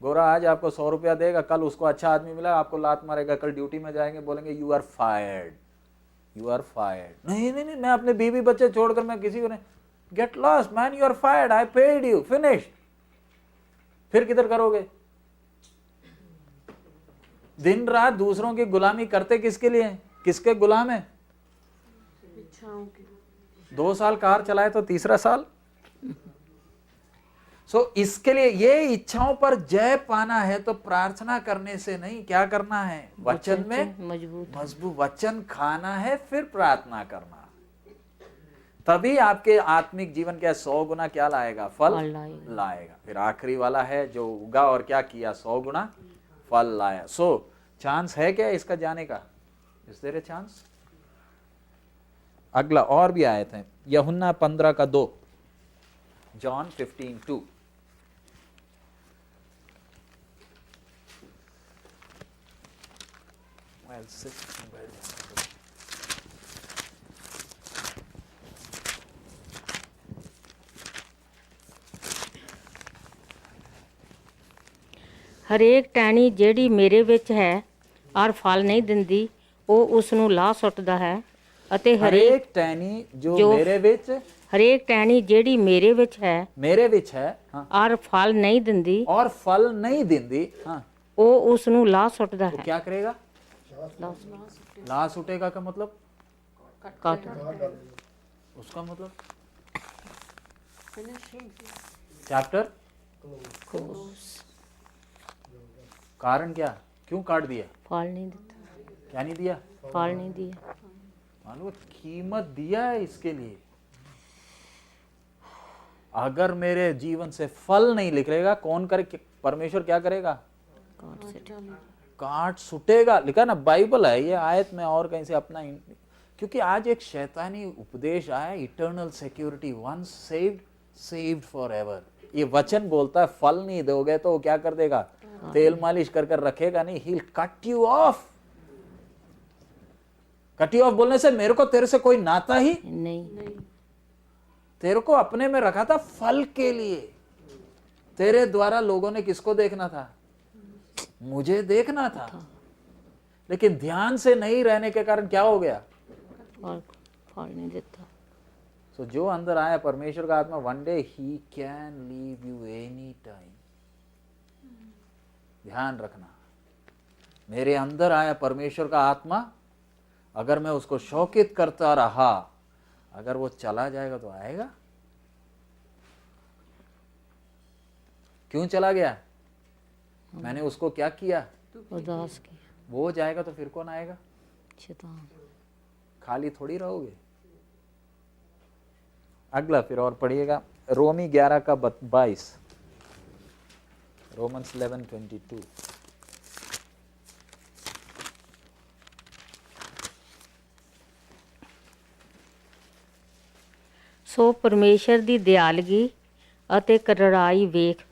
गोरा आज आपको 100 रुपया देगा, कल उसको अच्छा आदमी मिला आपको लात मारेगा, कल ड्यूटी में जाएंगे बोलेंगे you are fired, you are fired. नहीं नहीं नहीं, मैं अपने बीवी बच्चे छोड़कर मैं किसी को नहीं, get lost man, you are fired, I paid you, finish. फिर किधर करोगे? दिन रात दूसरों की गुलामी करते किसके लिए? किसके गुलाम है? इच्छाओं की। 2 साल कार चलाए तो तीसरा साल। इसके लिए ये इच्छाओं पर जय पाना है तो प्रार्थना करने से नहीं, क्या करना है? वचन में मजबूत वचन खाना है, फिर प्रार्थना करना, तभी आपके आत्मिक जीवन क्या 100 गुना क्या लाएगा? फल लाएगा। फिर आखिरी वाला है जो उगा और क्या किया? 100 गुना फल लाया। चांस है क्या इसका जाने का? Is there a chance? अगला और भी आए थे, यूहन्ना 15:2, जॉन 15:2। ਹਰੇਕ ਟਹਿਣੀ ਜਿਹੜੀ ਮੇਰੇ ਵਿੱਚ ਹੈ ਔਰ ਫਲ ਨਹੀਂ ਦਿੰਦੀ ਉਹ ਉਸ ਨੂੰ ਲਾਹ ਸੁੱਟਦਾ ਹੈ ਅਤੇ ਹਰੇਕ ਟਹਿਣੀ ਜੋ ਮੇਰੇ ਵਿੱਚ, ਹਰੇਕ ਟਹਿਣੀ ਜਿਹੜੀ ਮੇਰੇ ਵਿੱਚ ਹੈ ਹਾਂ, ਔਰ ਫਲ ਨਹੀਂ ਦਿੰਦੀ, और फल नहीं दिंदी, हाँ, ਉਹ ਉਸ ਨੂੰ ਲਾਹ ਸੁੱਟਦਾ तो ਹੈ। क्या करेगा? लाश उठेगा का मतलब? ਕੱਟ उसका मतलब चैप्टर, कारण क्या? क्यों काट दिया? फल नहीं देता, क्या नहीं दिया? फल नहीं दिया। मानो कीमत दिया है इसके लिए। अगर मेरे जीवन से फल नहीं निकलेगा, कौन करे? परमेश्वर क्या करेगा? काट सुटेगा। लिखा ना, बाइबल है ये आयत में और कहीं से अपना, क्योंकि आज एक शैतानी उपदेश आया, eternal security, once saved saved forever. ये वचन बोलता है फल नहीं दोगे तो वो क्या कर देगा? तेल मालिश कर कर रखेगा नहीं, he will cut you of. Cut you of बोलने से मेरे को तेरे से कोई नाता ही नहीं। तेरे को अपने में रखा था फल के लिए। तेरे द्वारा लोगों ने किसको देखना था? मुझे देखना था। लेकिन ध्यान से नहीं रहने के कारण क्या हो गया? फल नहीं देता। सो जो अंदर आया परमेश्वर का आत्मा, one day he can leave you any time. ध्यान रखना, मेरे अंदर आया परमेश्वर का आत्मा, अगर मैं उसको शौकित करता रहा, अगर वो चला जाएगा तो आएगा। क्यों चला गया? मैंने उसको क्या किया? उदास किया। वो जाएगा तो फिर कौन आएगा? शैतान। खाली थोड़ी रहोगे। अगला फिर और पढ़िएगा, रोमी 11 का 22, रोमन्स 11:22। ਸੋ ਪਰਮੇਸ਼ਰ ਦੀ ਦਿਆਲਗੀ ਅਤੇ ਕਰੜਾਈ ਵੇਖ।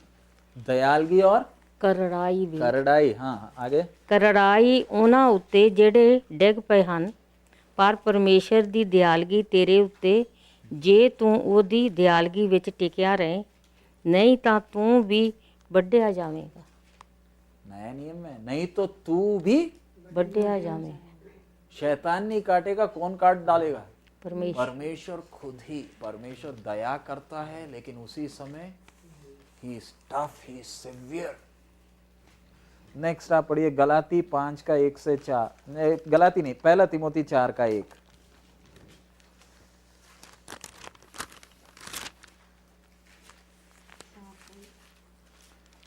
दयालगी और ਕਰੜਾਈ ਵੇਖ। करड़ाई। हाँ, आगे। ਕਰੜਾਈ ਉਹਨਾਂ ਉੱਤੇ ਜਿਹੜੇ ਡਿੱਗ ਪਏ ਹਨ, ਪਰ ਪਰਮੇਸ਼ਰ ਦੀ ਦਿਆਲਗੀ ਤੇਰੇ ਉੱਤੇ, ਜੇ ਤੂੰ ਉਹਦੀ ਦਿਆਲਗੀ ਵਿੱਚ ਟਿਕਿਆ ਰਹੇ, ਨਹੀਂ ਤਾਂ ਤੂੰ ਵੀ ਵੱਢਿਆ ਜਾਵੇਗਾ। नया नियम में नहीं तो तू भी ਵੱਢਿਆ ਜਾਵੇਗਾ। शैतान नहीं काटेगा, कौन काट डालेगा? परमेश्वर। परमेश्वर खुद ही। परमेश्वर दया करता है, लेकिन उसी समय he is tough, he is severe. Next आप पढ़िए गलाती 5 का 1 से 4, गलाती नहीं, पहला तिमोथी 4 का 1।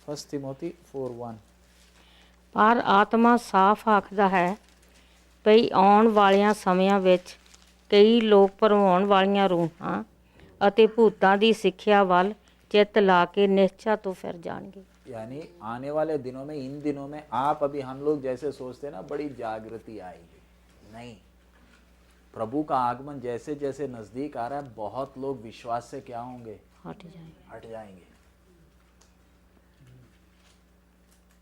फर्स्ट तिमोथी 4:1। ਪਰ ਆਤਮਾ ਸਾਫ਼ ਆਖਦਾ ਹੈ ਭਈ ਆਉਣ ਵਾਲਿਆਂ ਸਮਿਆਂ ਵਿੱਚ ਕਈ ਲੋਕ ਭਰਮਾਉਣ ਵਾਲੀਆਂ ਰੂਹਾਂ ਅਤੇ ਭੂਤਾਂ ਦੀ ਸਿੱਖਿਆ ਵੱਲ ਚਿੱਤ ਲਾ ਕੇ ਨਿਸ਼ਚਾ ਤੋਂ ਫਿਰ ਜਾਣਗੇ। यानी आने वाले दिनों में, इन दिनों में आप अभी हम लोग जैसे सोचते हैं ना बड़ी जागृति आएगी, नहीं। प्रभु का आगमन जैसे जैसे नजदीक आ रहा है, बहुत लोग विश्वास से क्या होंगे? हट जाएंगे। हट जाएंगे।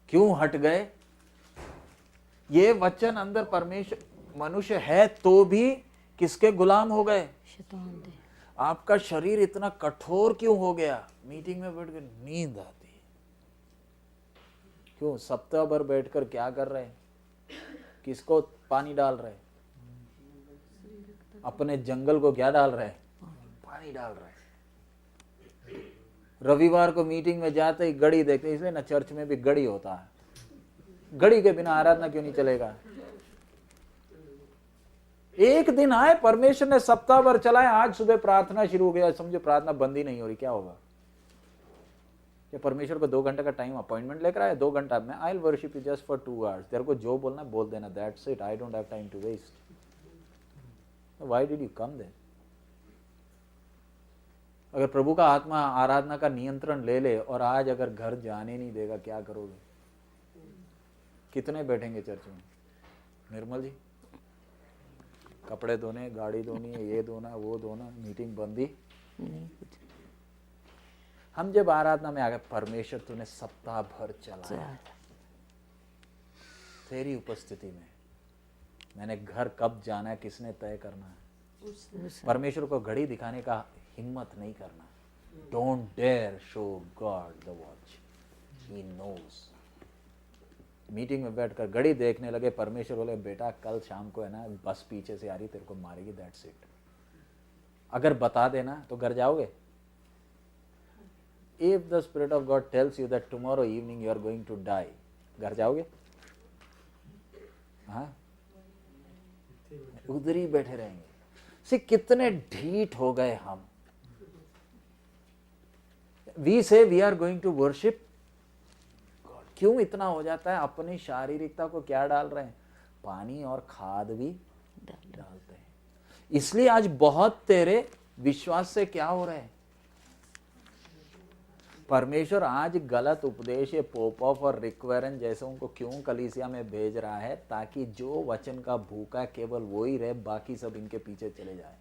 क्यों हट गए? ये वचन अंदर परमेश्वर, मनुष्य है तो भी किसके गुलाम हो गए? शैतान दे। आपका शरीर इतना कठोर क्यों हो गया? मीटिंग में बैठ कर नींद आती है। क्यों? सप्ताह भर बैठकर क्या कर रहे हैं? किसको पानी डाल रहे हैं? अपने जंगल को क्या डाल रहे हैं? पानी डाल रहे हैं। रविवार को मीटिंग में जाते ही घड़ी देखते, इसलिए ना चर्च में भी घड़ी होता है। घड़ी के बिना आराधना क्यों नहीं चलेगा? एक दिन आए, परमेश्वर ने सप्ताह भर चलाए, आज सुबह प्रार्थना शुरू हो गया, समझो प्रार्थना बंद ही नहीं हो रही, क्या होगा? ये परमेश्वर को 2 घंटे का टाइम अपॉइंटमेंट लेकर आए, 2 घंटा में I will worship you just for 2 hours. तेरे को जो बोलना है बोल देना, that's it, I don't have time to waste. Why did you come then? अगर प्रभु का आत्मा आराधना का नियंत्रण ले ले और आज अगर घर जाने नहीं देगा, क्या करोगे? कितने बैठेंगे चर्च में? निर्मल जी, कपड़े धोने, गाड़ी धोनी है, ये धोना, वो धोना, मीटिंग बंदी नहीं कुछ। हम जब आराधना में आ गए, परमेश्वर तूने सप्ताह भर चलाया, तेरी उपस्थिति में मैंने घर कब जाना है किसने तय करना है? परमेश्वर को घड़ी दिखाने का हिम्मत नहीं करना। Don't dare show God the watch, he knows. Meeting में बैठकर घड़ी देखने लगे, परमेश्वर बोले बेटा कल शाम को है ना बस पीछे से आ रही, तेरे को मारेगी, दैट्स इट। अगर बता देना तो घर जाओगे? If the Spirit of God tells you that tomorrow evening you are going to die, घर जाओगे? हाँ, उधर ही बैठे रहेंगे। कितने ढीठ हो गए हम। We say we are going to worship God. क्यों इतना हो जाता है? अपनी शारीरिकता को क्या डाल रहे हैं? पानी और खाद भी डालते हैं। इसलिए आज बहुत तेरे विश्वास से क्या हो रहे हैं? परमेश्वर आज गलत उपदेश पोपॉफ और रिक्वेरन जैसे उनको क्यों कलीसिया में भेज रहा है? ताकि जो वचन का भूखा केवल वो ही रहे, बाकी सब इनके पीछे चले जाए।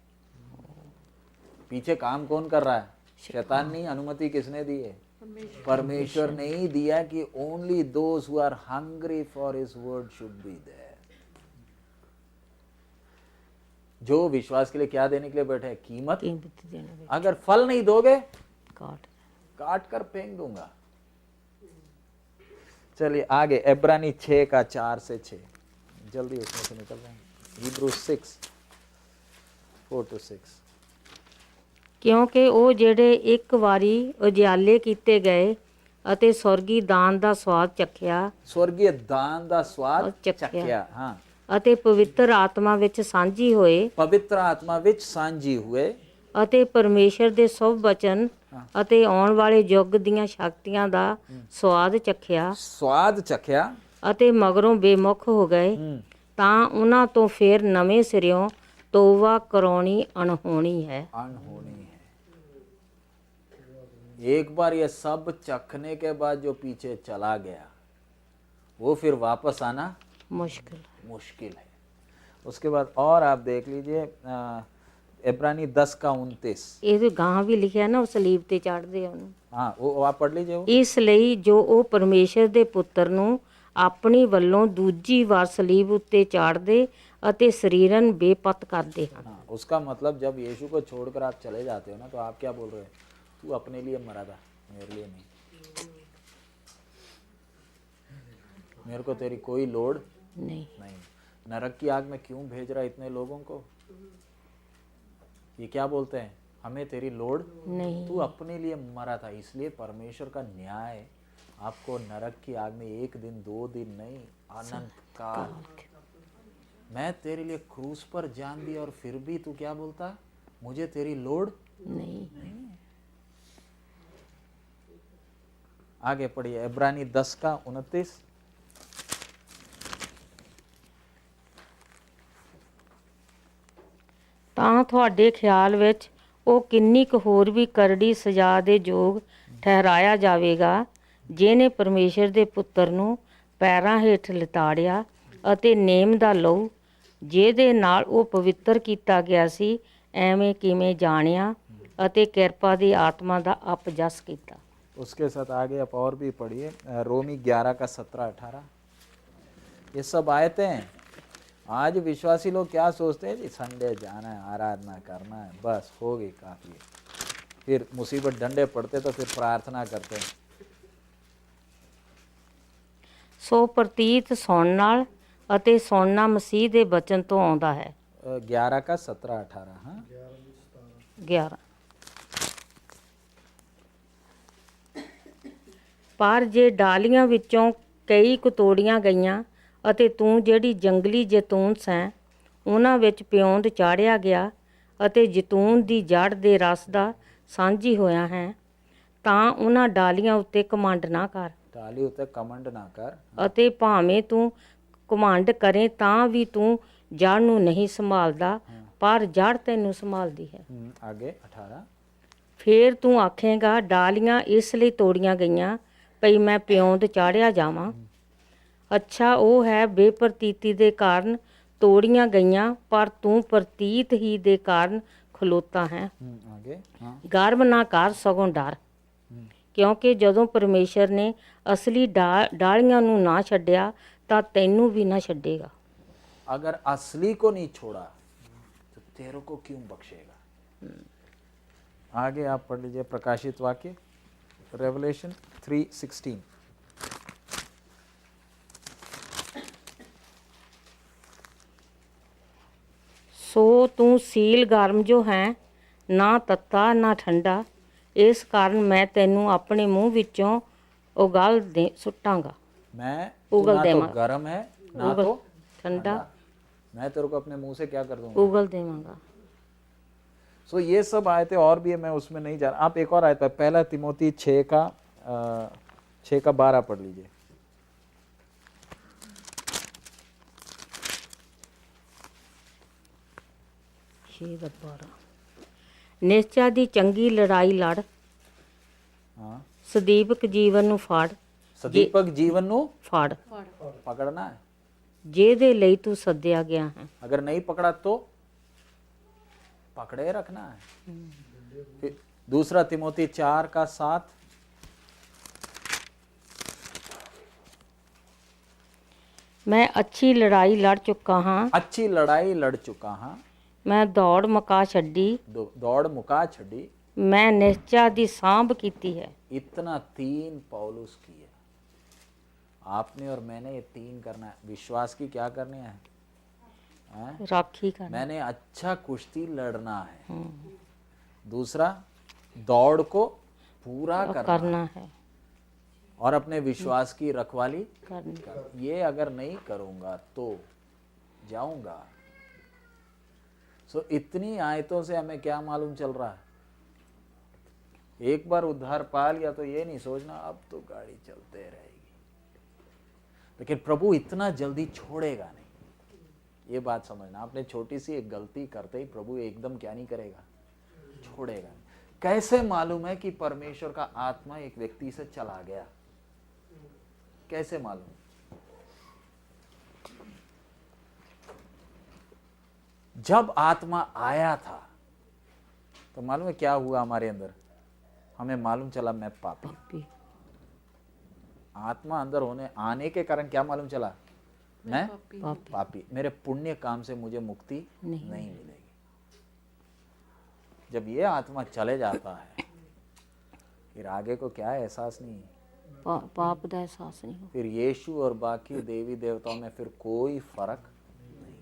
पीछे काम कौन कर रहा है? शैतान नहीं। अनुमति किसने दी है? परमेश्वर ने ही दिया कि only those who are hungry for his word should be there. जो विश्वास के लिए क्या देने के लिए बैठे हैं? कीमत। कीमत देने में अगर फल नहीं दोगे काट काट कर फेंक दूंगा। चलिए आगे, इब्रानी 6 का 4 से 6, जल्दी उसमें से निकल रहे हैं। Hebrew 6 4 to 6। ਕਿਉਂਕਿ ਉਹ ਜਿਹੜੇ ਇੱਕ ਵਾਰੀ ਉਜਿਆਲੇ ਕੀਤੇ ਗਏ ਅਤੇ ਸਵਰਗੀ ਦਾਨ ਦਾ ਸਵਾਦ ਚੱਖਿਆ स्वर्गीय दान ਦਾ ਸਵਾਦ ਚੱਖਿਆ। ਚੱਖਿਆ। ਹਾਂ, ਅਤੇ ਪਵਿੱਤਰ ਆਤਮਾ ਵਿੱਚ ਸਾਂਝੀ ਹੋਏ ਪਵਿੱਤਰ ਆਤਮਾ ਵਿੱਚ ਸਾਂਝੀ ਹੋਏ ਅਤੇ ਪਰਮੇਸ਼ਰ ਦੇ ਸਭ ਵਚਨ ਅਤੇ ਆਉਣ ਵਾਲੇ ਯੁੱਗ ਦੀਆਂ ਸ਼ਕਤੀਆਂ ਦਾ ਸਵਾਦ ਚੱਖਿਆ ਸਵਾਦ ਚੱਖਿਆ। ਅਤੇ ਮਗਰੋਂ ਬੇਮੁਖ ਹੋ ਗਏ ਤਾਂ ਉਹਨਾਂ ਤੋਂ ਫਿਰ ਨਵੇਂ ਸਿਰਿਓਂ ਤੋਬਾ ਕਰਾਉਣੀ ਅਣਹੋਣੀ ਹੈ। अनहोनी है। एक बार ये सब चखने के बाद जो पीछे चला गया वो फिर वापस आना ਮੁਸ਼ਕਿਲ मुश्किल है। उसके बाद और आप देख लीजिए इब्रानी 10 का 29। ਇਹ ਗਾਂ ਵੀ ਲਿਖਿਆ ਨਾ, ਉਹ ਸਲੀਬ ਤੇ ਚੜ੍ਹਦੇ ਆ ਉਹਨੂੰ। हाँ वो आप पढ़ लीजिए वो। ਇਸ ਲਈ ਜੋ ਉਹ ਪਰਮੇਸ਼ਰ ਦੇ ਪੁੱਤਰ ਨੂੰ ਆਪਣੀ ਵੱਲੋਂ ਦੂਜੀ ਵਾਰ ਸਲੀਬ ਉੱਤੇ ਚਾੜਦੇ ਅਤੇ ਸਰੀਰਨ ਬੇਪਤ ਕਰਦੇ ਹਨ। हाँ, उसका मतलब जब यीशु को छोड़कर आप चले जाते हो ना, तो आप क्या बोल रहे हो? तू अपने लिए मरा था, मेरे लिए नहीं। मेरे को तेरी कोई लोड़ ਨਹੀਂ नहीं। नरक की आग में क्यों भेज रहा है इतने लोगों को? ये क्या बोलते हैं? हमें तेरी लोड़, ਨਹੀਂ तू अपने लिए मरा था। इसलिए परमेश्वर का न्याय आपको नरक की आग में 1 दिन 2 दिन नहीं, अनंत काल। मैं तेरे लिए क्रूस पर जान दी और फिर भी तू क्या बोलता? मुझे तेरी लोड़। ਨਹੀਂ आगे पढ़िए, इब्रानी 10 का 29। ਤਾਂ ਤੁਹਾਡੇ ਖਿਆਲ ਵਿੱਚ ਉਹ ਕਿੰਨੀ ਕੁ ਹੋਰ ਵੀ ਕਰੜੀ ਸਜ਼ਾ ਦੇ ਯੋਗ ਠਹਿਰਾਇਆ ਜਾਵੇਗਾ, ਜਿਹਨੇ ਪਰਮੇਸ਼ਰ ਦੇ ਪੁੱਤਰ ਨੂੰ ਪੈਰਾਂ ਹੇਠ ਲਿਤਾੜਿਆ ਅਤੇ ਨੇਮ ਦਾ ਲਹੂ ਜਿਹਦੇ ਨਾਲ ਉਹ ਪਵਿੱਤਰ ਕੀਤਾ ਗਿਆ ਸੀ ਐਵੇਂ ਕਿਵੇਂ ਜਾਣਿਆ ਅਤੇ ਕਿਰਪਾ ਦੀ ਆਤਮਾ ਦਾ ਅਪਜਸ ਕੀਤਾ। उसके साथ आगे आप और भी पढ़िए, रोमी 11 का 17-18। ये सब आयते हैं। आज विश्वासी लोग क्या सोचते हैं? जी संडे जाना है, आराधना करना है, बस हो गई काफ़ी है। फिर मुसीबत डंडे पड़ते तो फिर प्रार्थना करते हैं। ਸੋ ਪ੍ਰਤੀਤ ਸੁਣਨ ਨਾਲ ਅਤੇ ਸੁਣਨਾ ਮਸੀਹ ਦੇ ਬਚਨ ਤੋਂ ਆਉਂਦਾ ਹੈ। 11 का 17-18। हाँ 11 ਪਰ ਜੇ ਡਾਲੀਆਂ ਵਿੱਚੋਂ ਕਈ ਕੁ ਤੋੜੀਆਂ ਗਈਆਂ ਅਤੇ ਤੂੰ ਜਿਹੜੀ ਜੰਗਲੀ ਜੈਤੂਨ ਸੈਂ ਉਹਨਾਂ ਵਿੱਚ ਪਿਉਂਦ ਚਾੜਿਆ ਗਿਆ ਅਤੇ ਜੈਤੂਨ ਦੀ ਜੜ ਦੇ ਰਸ ਦਾ ਸਾਂਝੀ ਹੋਇਆ ਹੈ ਤਾਂ ਉਹਨਾਂ ਡਾਲੀਆਂ ਉੱਤੇ ਘਮੰਡ ਨਾ ਕਰ डाली होते कमंड ना कर। ਅਤੇ ਭਾਵੇਂ ਤੂੰ ਘਮੰਡ ਕਰੇ ਤਾਂ ਵੀ ਤੂੰ ਜੜ ਨੂੰ ਨਹੀਂ ਸੰਭਾਲਦਾ ਪਰ ਜੜ ਤੈਨੂੰ ਸੰਭਾਲਦੀ ਹੈ। आगे 18। ਫੇਰ ਤੂੰ ਆਖੇਗਾ ਡਾਲੀਆਂ ਇਸ ਲਈ ਤੋੜੀਆਂ ਗਈਆਂ ਭਈ ਮੈਂ ਪਿਉਂਦ ਚਾੜਿਆ ਜਾਵਾਂ। ਅੱਛਾ ਉਹ ਹੈ ਬੇਪ੍ਰਤੀਤੀ ਦੇ ਕਾਰਨ ਤੋੜੀਆਂ ਗਈਆਂ ਪਰ ਤੂੰ ਪ੍ਰਤੀਤ ਹੀ ਦੇ ਕਾਰਨ ਖਲੋਤਾ ਹੈ। आगे हाँ ਗਰਵ ਨਾ ਕਰ ਸਗੋਂ ਡਰ, ਕਿਉਂਕਿ ਜਦੋਂ ਪਰਮੇਸ਼ਰ ਨੇ ਅਸਲੀ ਡਾਲੀਆਂ ਨੂੰ ਨਾ ਛੱਡਿਆ ਤਾਂ ਤੈਨੂੰ ਵੀ ਨਾ ਛੱਡੇਗਾ। अगर असली को नहीं छोड़ा तो तेरे को क्यों बख्शेगा? आगे आप पढ़ लीजिए प्रकाशित वाक्य, रेवलेशन 3:16। ਸੋ ਤੂੰ ਸੀਲ ਗਰਮ ਜੋ ਹੈ, ਨਾ ਤੱਤਾ ਨਾ ਠੰਡਾ, ਇਸ ਕਾਰਨ ਮੈਂ ਤੈਨੂੰ ਆਪਣੇ ਮੂੰਹ ਵਿੱਚੋਂ ਉਗਲ ਦੇ ਸੁੱਟਾਂਗਾ। मैं तू उगल ना तो देवा। गर्म है ना उगल तो ठंडा मैं तेरे को अपने मुंह से क्या कर दूंगा? उगल देवांगा। सो ये सब आयतें और भी है, मैं उसमें नहीं जा रहा। आप एक और आयत है, 1 तिमोथी 6 का 12 पढ़ लीजिए। ਨਿਸ਼ਚਾ ਦੀ ਚੰਗੀ ਲੜਾਈ ਲੜ, हाँ ਸਦੀਪਕ ਜੀਵਨ ਨੂੰ ਫੜ सदीपक जीवन नु ਫੜ पकड़ना है। ਜਿਹਦੇ ਲਈ ਤੂੰ ਸੱਦਿਆ ਗਿਆ ਹੈ। अगर नहीं पकड़ा तो पकड़े रखना है। फिर 2 तिमोथी 4 का 7। ਮੈਂ ਅੱਛੀ ਲੜਾਈ ਲੜ ਚੁੱਕਾ ਹਾਂ, अच्छी लड़ाई लड़ चुका हाँ, ਮੈਂ ਦੌੜ ਮੁਕਾ ਛੱਡੀ, दौड़ मुका छड़ी, ਮੈਂ ਨਿਸ਼ਚਾ ਦੀ ਸਾਂਭ ਕੀਤੀ ਹੈ। इतना 3 पौलुस की है। आपने और मैंने ये 3 करना है। विश्वास की क्या करनी है? हैं? ਰਾਖੀ ਕਰਨਾ। मैंने अच्छा कुश्ती लड़ना है। दूसरा, दौड़ को पूरा करना है। है और अपने विश्वास की रखवाली करनी। ये अगर नहीं करूंगा तो जाऊंगा। सो इतनी आयतों से हमें क्या मालूम चल रहा है? एक बार उद्धार पा लिया तो ये नहीं सोचना अब तो गाड़ी चलते रहेगी, लेकिन प्रभु इतना जल्दी छोड़ेगा नहीं। ये बात समझना। आपने छोटी सी एक गलती करते ही प्रभु एकदम क्या नहीं करेगा, छोड़ेगा नहीं। कैसे मालूम है कि परमेश्वर का आत्मा एक व्यक्ति से चला गया? कैसे मालूम? जब आत्मा आया था तो मालूम है क्या हुआ हमारे अंदर? हमें मालूम चला मैं पापी। ਪਾਪੀ आत्मा अंदर आने के कारण क्या मालूम चला? मैं पापी। पापी। मेरे पुण्य काम से मुझे मुक्ति नहीं। नहीं मिलेगी। जब ये आत्मा चले जाता है फिर आगे को क्या है एहसास नहीं। ਪਾਪ ਦਾ ਅਹਿਸਾਸ ਨਹੀਂ ਹੋ। फिर यीशु और बाकी देवी देवताओं में फिर कोई फर्क नहीं।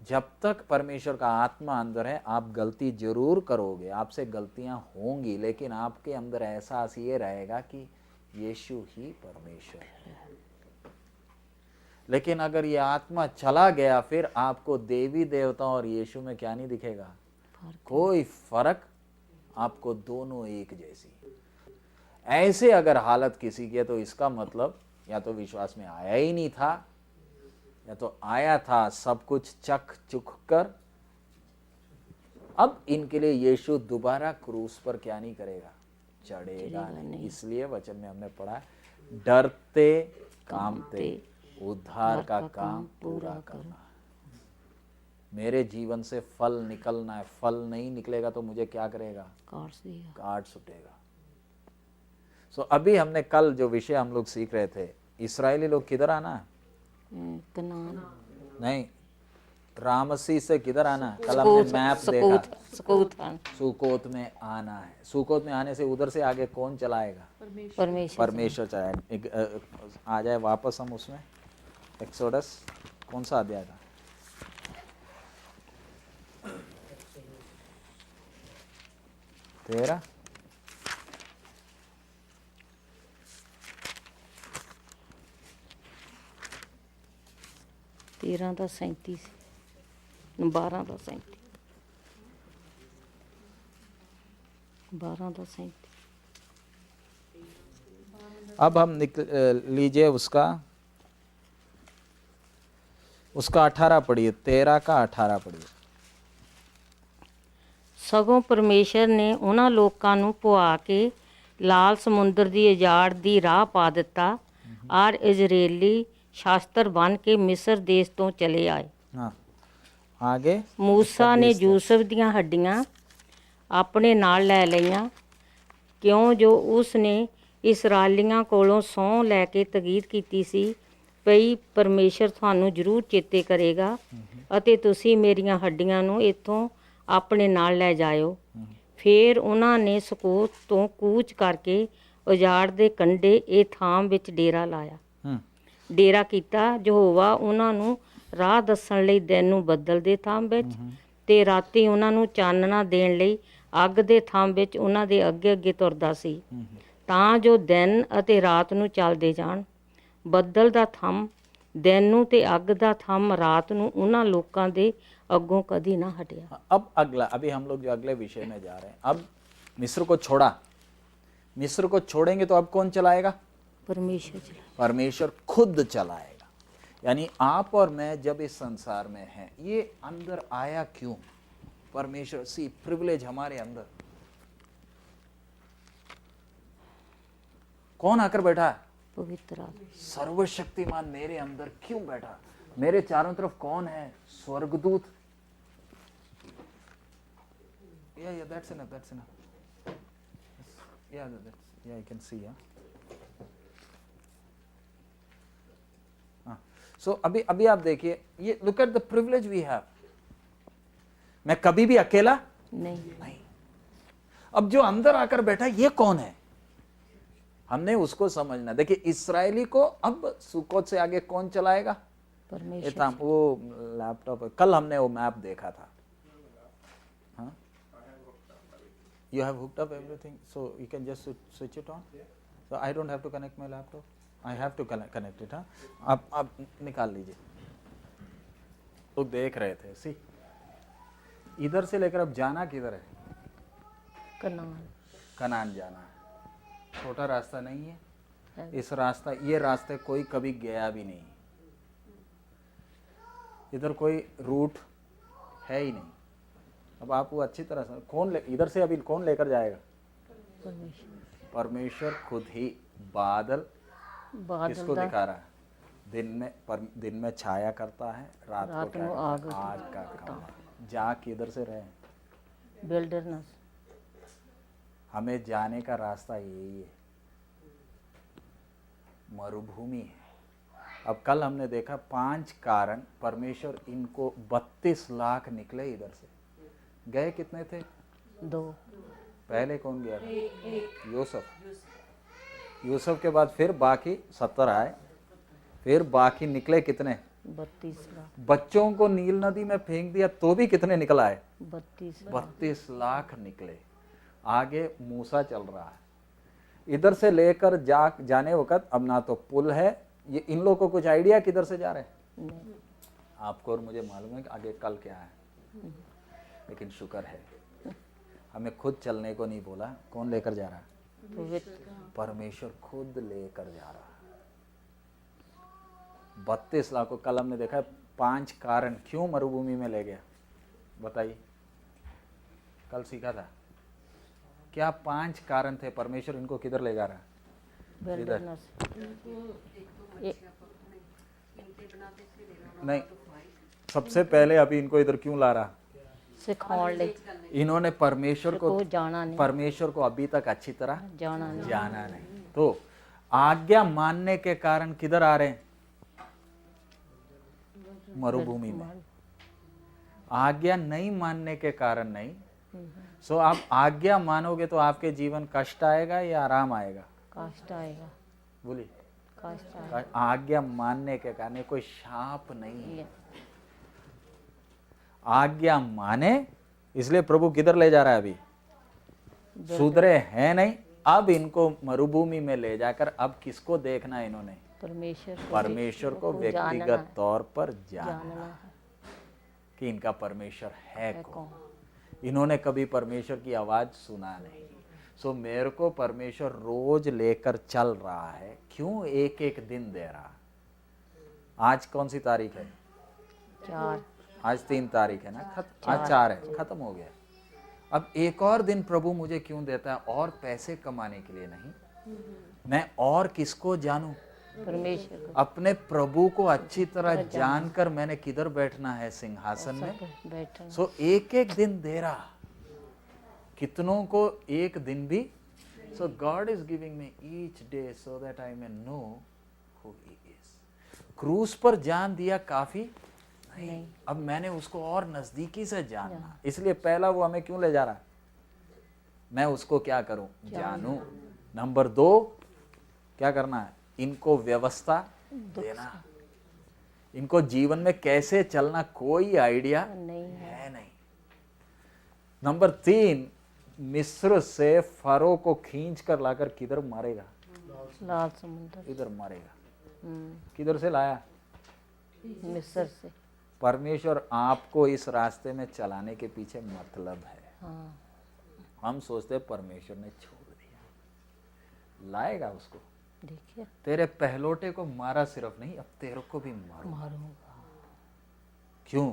जब तक परमेश्वर का आत्मा अंदर है आप गलती जरूर करोगे, आपसे गलतियां होंगी, लेकिन आपके अंदर एहसास ये रहेगा कि यीशु ही परमेश्वर है। लेकिन अगर ये आत्मा चला गया फिर आपको देवी देवताओं और यीशु में क्या नहीं दिखेगा? कोई फर्क। आपको दोनों एक जैसी। ऐसे अगर हालत किसी की है तो इसका मतलब या तो विश्वास में आया ही नहीं था, या तो आया था सब कुछ चख चुख कर अब इनके लिए यीशु दोबारा क्रूस पर क्या नहीं करेगा, चढ़ेगा नहीं। इसलिए वचन में हमने पढ़ा डरते कामते उद्धार का काम पूरा करना। मेरे जीवन से फल निकलना है, फल नहीं निकलेगा तो मुझे क्या करेगा? काट सुटेगा। सो अभी हमने कल जो विषय हम लोग सीख रहे थे, इस्राएली लोग किधर आना है? ਕਨਾਨ नहीं, रामसी से किधर आना है? कल हमने मैप देखा, सुकोत में आना है। सुकोत में आने से उधर से आगे कौन चलाएगा? परमेश्वर चलाएगा। आ जाए वापस हम उसमें एक्सोडस कौन सा अध्याय था? तेरा 13 ਦਾ 37 ਸੀ, 12 ਦਾ 37, 12 ਦਾ 37। अब हम लीजिए उसका 18 पढ़िए, 13 का 18 पढ़िए। ਸਗੋਂ ਪਰਮੇਸ਼ਰ ਨੇ ਉਹਨਾਂ ਲੋਕਾਂ ਨੂੰ ਪੁਆ ਕੇ ਲਾਲ ਸਮੁੰਦਰ ਦੀ ਉਜਾੜ ਦੀ ਰਾਹ ਪਾ ਦਿੱਤਾ ਔਰ ਇਜ਼ਰਾਈਲੀ ਸ਼ਾਸਤਰ ਬਣ ਕੇ ਮਿਸਰ ਦੇਸ਼ ਤੋਂ ਚਲੇ ਆਏ। हाँ आगे ਮੂਸਾ ਨੇ ਯੂਸਫ ਦੀਆਂ ਹੱਡੀਆਂ ਆਪਣੇ ਨਾਲ ਲੈ ਲਈਆਂ, ਕਿਉਂ ਜੋ ਉਸ ਨੇ ਇਸਰਾਏਲੀਆਂ ਕੋਲੋਂ ਸਹੁੰ ਲੈ ਕੇ ਤਕੀਦ ਕੀਤੀ ਸੀ ਭਈ ਪਰਮੇਸ਼ਰ ਤੁਹਾਨੂੰ ਜ਼ਰੂਰ ਚੇਤੇ ਕਰੇਗਾ ਅਤੇ ਤੁਸੀਂ ਮੇਰੀਆਂ ਹੱਡੀਆਂ ਨੂੰ ਇੱਥੋਂ ਆਪਣੇ ਨਾਲ ਲੈ ਜਾਇਓ। ਫਿਰ ਉਹਨਾਂ ਨੇ ਸਕੋਤ ਤੋਂ ਕੂਚ ਕਰਕੇ ਉਜਾੜ ਦੇ ਕੰਢੇ ਇਹ ਥਾਂ ਵਿੱਚ ਡੇਰਾ ਲਾਇਆ। ਡੇਰਾ ਕੀਤਾ। ਯਹੋਵਾ ਉਹਨਾਂ ਨੂੰ ਰਾਹ ਦੱਸਣ ਲਈ ਦਿਨ ਨੂੰ ਬੱਦਲ ਦੇ ਥਾਂ ਵਿੱਚ ਤੇ ਰਾਤੀ ਉਹਨਾਂ ਨੂੰ ਚਾਨਣਾ ਦੇਣ ਲਈ ਅੱਗ ਦੇ ਥਾਂ ਵਿੱਚ ਉਹਨਾਂ ਦੇ ਅੱਗੇ ਅੱਗੇ ਤੁਰਦਾ ਸੀ, ਤਾਂ ਜੋ ਦਿਨ ਅਤੇ ਰਾਤ ਨੂੰ ਚੱਲਦੇ ਜਾਣ। ਬੱਦਲ ਦਾ ਥੰਮ ਦਿਨ ਨੂੰ ਤੇ ਅੱਗ ਦਾ ਥੰਮ ਰਾਤ ਨੂੰ ਉਹਨਾਂ ਲੋਕਾਂ ਦੇ अगों कभी ना हटिया। अब अगला, अभी हम लोग जो अगले विषय में जा रहे हैं, अब मिस्र को छोड़ा, मिस्र को छोड़ेंगे तो अब कौन चलाएगा? परमेश्वर चलाएगा। परमेश्वर खुद चलाएगा। यानी आप और मैं जब इस संसार में हैं, ये अंदर आया क्यों? परमेश्वर सी प्रिविलेज हमारे अंदर कौन आकर बैठा है? पवित्र आत्मा। सर्वशक्तिमान मेरे अंदर क्यों बैठा? मेरे चारों तरफ कौन है? स्वर्गदूत। Yeah, that's enough, that's enough. Yeah, you can see, सो अभी अभी आप देखिए, ये look at the privilege we have. मैं कभी भी अकेला नहीं। अब जो अंदर आकर बैठा ये कौन है, हमने उसको समझना। देखिए इस्राएली को अब सुकोत से आगे कौन चलाएगा? परमेश्वर। वो लैपटॉप, कल हमने वो मैप देखा था। हाँ, you have hooked up everything, so you can just switch it on, so I don't have to connect my laptop, I have to connect it. हाँ, आप निकाल लीजिए। तो देख रहे थे, सी इधर से लेकर अब जाना किधर है? कनान जाना है। छोटा रास्ता नहीं है। इस रास्ता, ये रास्ते कोई कभी गया भी नहीं, इधर कोई रूट है ही नहीं। अब आप वो अच्छी तरह से कौन इधर से अभी कौन लेकर जाएगा? परमेश्वर खुद ही। बादल किसको दिखा रहा है? दिन में छाया करता है, रात को आग का खंभा। जा किधर से रहे? विल्डरनेस। हमें जाने का रास्ता यही है, मरुभूमि है। अब कल हमने देखा 5 कारण, परमेश्वर इनको 32 लाख निकले इधर से। गए कितने थे? 2। पहले कौन गया था? यूसुफ के बाद फिर बाकी 70 आए, फिर बाकी निकले कितने? 32 लाख। बच्चों को नील नदी में फेंक दिया तो भी कितने निकल आए? 32 लाख निकले। आगे मूसा चल रहा है, इधर से लेकर जाने वक्त अब ना तो पुल है। ये इन लोगों को कुछ आइडिया किधर से जा रहे हैं? आपको और मुझे मालूम है कि आगे कल क्या है, लेकिन शुक्र है हमें खुद चलने को नहीं बोला। कौन लेकर जा रहा है? परमेश्वर खुद लेकर जा रहा है। 32 लाख को कल हमने देखा 5 कारण क्यों मरुभूमि में ले गया, बताइए। कल सीखा था क्या 5 कारण थे परमेश्वर इनको किधर ले जा रहा है? इधर नहीं, सबसे पहले अभी इनको इधर क्यों ला रहा? इन्होंने परमेश्वर को जाना नहीं, परमेश्वर को अभी तक अच्छी तरह जाना नहीं। तो आज्ञा मानने के कारण किधर आ रहे हैं? मरुभूमि में। आज्ञा नहीं मानने के कारण नहीं। सो आप आज्ञा मानोगे तो आपके जीवन कष्ट आएगा या आराम आएगा? कष्ट आएगा। बोलिए, कष्ट आएगा। आज्ञा मानने के कारण कोई शाप नहीं है। आज्ञा माने, इसलिए प्रभु किधर ले जा रहा है? अभी सुधरे हैं नहीं, अब इनको मरुभूमि में ले जाकर अब किसको देखना है इन्होंने? परमेश्वर को व्यक्तिगत तौर पर जानना कि इनका परमेश्वर है कौन। इन्होंने कभी परमेश्वर की आवाज सुना नहीं। सो मेरे को परमेश्वर रोज लेकर चल रहा है। क्यों? एक एक दिन दे रहा। आज कौन सी तारीख है? 4। आज 3 तारीख है ना, आज 4 है, खत्म हो गया। अब एक और दिन प्रभु मुझे क्यों देता है? और पैसे कमाने के लिए नहीं, मैं और किसको जानूं? परमेश्वर को। अपने प्रभु को अच्छी तरह जानकर मैंने किधर बैठना है? सिंहासन में बैठना। सो एक एक दिन दे रहा, कितनों को एक दिन भी। So God is giving me each day so that I may know who he is. क्रूस पर जान दिया काफी नहीं, अब मैंने उसको और नजदीकी से जानना। इसलिए पहला वो हमें क्यों ले जा रहा है? मैं उसको क्या करूं? जानूं। नंबर 2 क्या करना है? इनको व्यवस्था देना। इनको जीवन में कैसे चलना कोई आइडिया नहीं। नंबर 3 मिस्र से फरो को खींच कर लाकर किधर मारेगा? लाल समुद्र। इधर मारेगा। किधर से लाया? मिस्र से। परमेश्वर आपको इस रास्ते में चलाने के पीछे मतलब है। हम सोचते परमेश्वर ने छोड़ दिया, लाएगा उसको। देखिए, तेरे पहलोटे को मारा सिर्फ नहीं, अब तेरे को भी मारूंगा। क्यों?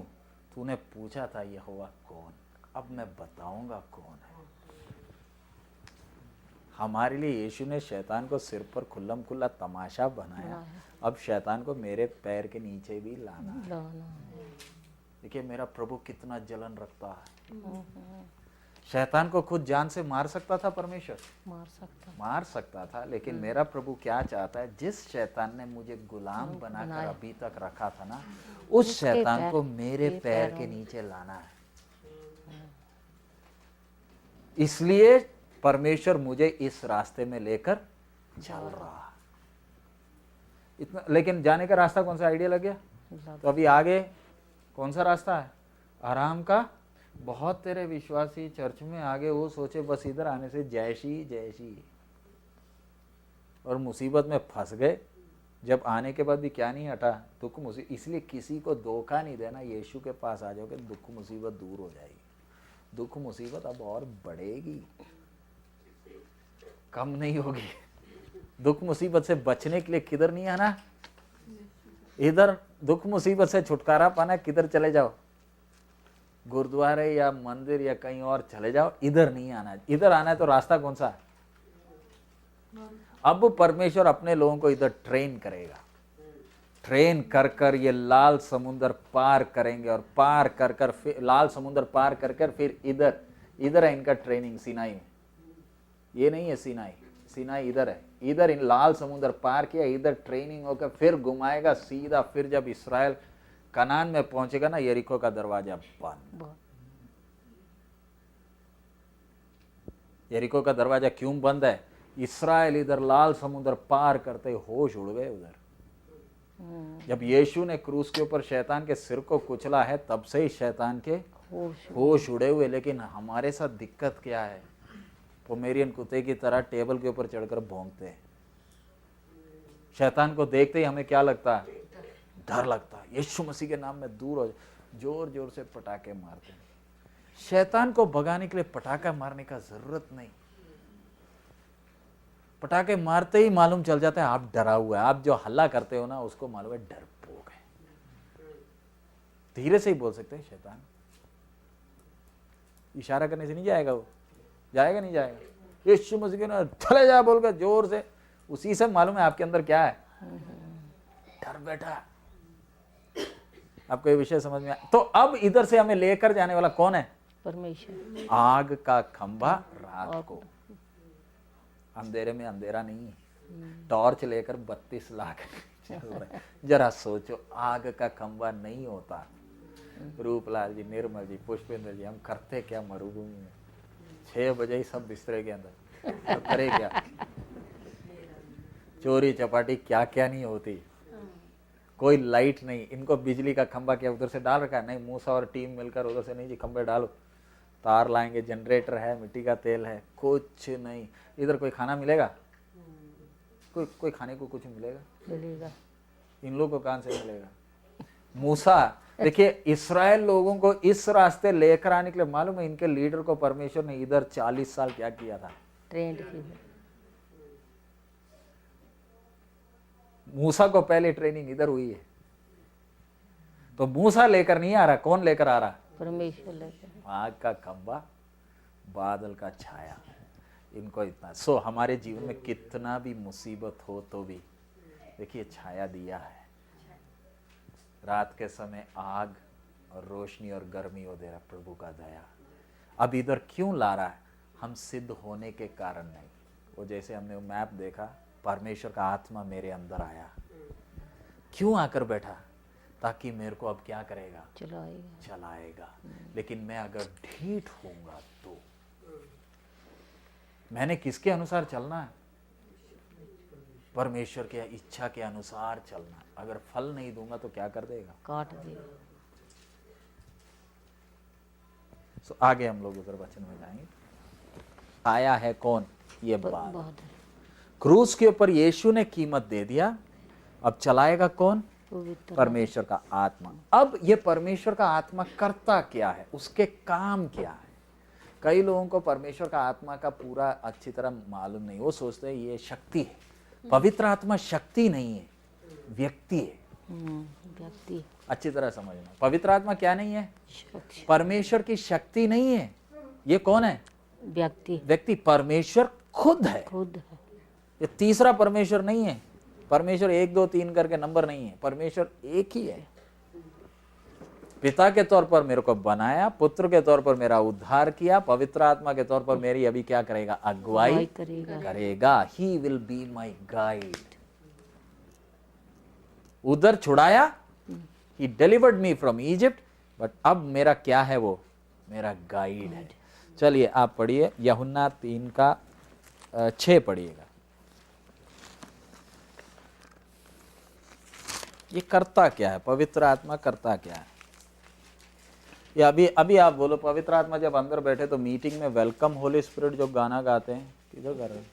तूने पूछा था यहोवा कौन, अब मैं बताऊंगा कौन है। हमारे लिए यीशु ने शैतान को सिर पर खुल्लम खुल्ला तमाशा बनाया, अब शैतान को मेरे पैर के नीचे भी लाना है। देखिए मेरा प्रभु कितना जलन रखता है। शैतान को खुद जान से मार सकता था परमेश्वर, मार सकता था, लेकिन मेरा प्रभु क्या चाहता है, जिस शैतान ने मुझे गुलाम बनाकर अभी तक रखा था ना, उस शैतान को मेरे पैर के नीचे लाना है। इसलिए परमेश्वर मुझे इस रास्ते में लेकर चल रहा है। इतना, लेकिन जाने का रास्ता कौन सा, आइडिया लग गया? तो अभी आगे कौन सा रास्ता है? आराम का। बहुत तेरे विश्वासी चर्च में आगे वो सोचे बस इधर आने से जैसी जैसी, और मुसीबत में फंस गए। जब आने के बाद भी क्या नहीं हटा, दुख मुसीबत। इसलिए किसी को धोखा नहीं देना, यीशु के पास आ जाओगे दुख मुसीबत दूर हो जाएगी। दुख मुसीबत अब और बढ़ेगी, कम नहीं होगी। दुख मुसीबत से बचने के लिए किधर नहीं आना, इधर। दुख मुसीबत से छुटकारा पाना, किधर चले जाओ, गुरुद्वारे या मंदिर या कहीं और चले जाओ, इधर नहीं आना। इधर आना है तो रास्ता कौन सा है? अब परमेश्वर अपने लोगों को इधर ट्रेन करेगा। ट्रेन कर कर ये लाल समुद्र पार करेंगे, और पार कर कर फिर लाल समुद्र पार कर कर फिर इधर है इनका ट्रेनिंग सीनाई में। ये नहीं है सीनाई, सीनाई इधर है। इधर इन लाल समुद्र पार किया, इधर ट्रेनिंग होकर फिर घुमाएगा सीधा। फिर जब इस्राएल कनान में पहुंचेगा ना, यरीको का दरवाजा बंद। यरीको का दरवाजा क्यों बंद है? इस्राएल इधर लाल समुद्र पार करते होश उड़ गए उधर। जब यीशु ने क्रूस के ऊपर शैतान के सिर को कुचला है, तब से ही शैतान के होश उड़े हुए। लेकिन हमारे साथ दिक्कत क्या है? पोमेरियन कुत्ते की तरह टेबल के ऊपर चढ़कर भौंकते हैं। शैतान को देखते ही हमें क्या लगता है? डर लगता है। यीशु मसीह के नाम में दूर हो, जोर जोर से पटाखे मारते हैं। शैतान को भगाने के लिए पटाखा मारने का जरूरत नहीं। पटाखे मारते ही मालूम चल जाता है आप डरा हुआ है। आप जो हल्ला करते हो ना, उसको मालूम है डरपोक है। धीरे से ही बोल सकते हैं शैतान। इशारा करने से नहीं जाएगा, वो जाएगा नहीं जाएगा। यीशु मसीह के नाम चले जा बोलकर जोर से, उसी से मालूम है आपके अंदर क्या है, डर बैठा। आपको ये विषय समझ में आया? तो अब इधर से हमें लेकर जाने वाला कौन है? परमेश्वर। आग का खंभा रात को। अंधेरे में अंधेरा नहीं है। टॉर्च लेकर 32 लाख चल रहे। जरा सोचो, आग का खंभा नहीं होता। रूपलाल जी, निर्मल जी, पुष्पेंद्र जी, हम करते क्या मरुभूमि में? 6 बजे ही सब बिस्तरे के अंदर, तो करे क्या? चोरी चपाटी क्या क्या नहीं होती। कोई लाइट नहीं। इनको बिजली का खंभा क्या उधर से डाल रखा है? नहीं, मूसा और टीम मिलकर उधर से नहीं जी खंभे डालो, तार लाएंगे, जनरेटर है, मिट्टी का तेल है, कुछ नहीं। इधर कोई खाना मिलेगा? कोई खाने को कुछ मिलेगा? इन लोगों को कहां से मिलेगा? मूसा, देखिए इस्राएल लोगों को इस रास्ते लेकर आने के लिए मालूम है इनके लीडर को परमेश्वर ने इधर 40 साल क्या किया था? ट्रेंड की। मूसा को पहले ट्रेनिंग इधर हुई है। तो मूसा लेकर नहीं आ रहा, कौन लेकर आ रहा? परमेश्वर लेकर। आग का खंभा, बादल का छाया, इनको इतना। सो हमारे जीवन में कितना भी मुसीबत हो तो भी देखिए छाया दिया है। रात के समय आग और रोशनी और गर्मी हो दे रहा प्रभु का दया। अब इधर क्यों ला रहा है? हम सिद्ध होने के कारण नहीं। वो जैसे हमने वो मैप देखा, परमेश्वर का आत्मा मेरे अंदर आया। क्यों आकर बैठा? ताकि मेरे को अब क्या करेगा? चलाएगा। लेकिन मैं अगर ढीठ होऊंगा तो मैंने किसके अनुसार चलना है? परमेश्वर के इच्छा के अनुसार चलना। अगर फल नहीं दूंगा तो क्या कर देगा? काट देगा। सो आगे हम लोग उधर वचन में जाएंगे। आया है कौन? ये बात। क्रूस के ऊपर यीशु ने कीमत दे दिया। अब चलाएगा कौन? परमेश्वर का आत्मा। अब ये परमेश्वर का आत्मा करता क्या है? उसके काम क्या है? कई लोगों को परमेश्वर का आत्मा का पूरा अच्छी तरह मालूम नहीं। वो सोचते हैं ये शक्ति है। पवित्र आत्मा शक्ति नहीं है, व्यक्ति है। व्यक्ति। अच्छी तरह समझना, पवित्र आत्मा क्या नहीं है? परमेश्वर की शक्ति नहीं है। ये कौन है? व्यक्ति। परमेश्वर खुद है। ये तीसरा परमेश्वर नहीं है। परमेश्वर 1 2 3 करके नंबर नहीं है। परमेश्वर एक ही है। पिता के तौर पर मेरे को बनाया, पुत्र के तौर पर मेरा उद्धार किया, पवित्र आत्मा के तौर पर मेरी अभी क्या करेगा? अगुवाई करेगा। He will be my guide. उधर छुड़ाया, he delivered me from Egypt, but अब मेरा क्या है? वो मेरा गाइड है। चलिए आप पढ़िए यूहन्ना 3 का 6 पढ़िएगा। ये करता क्या है? पवित्र आत्मा करता क्या है? ये अभी आप बोलो, पवित्र आत्मा जब अंदर बैठे तो मीटिंग में वेलकम होली स्पिरिट जो गाना गाते हैं, किधर कर रहे हैं?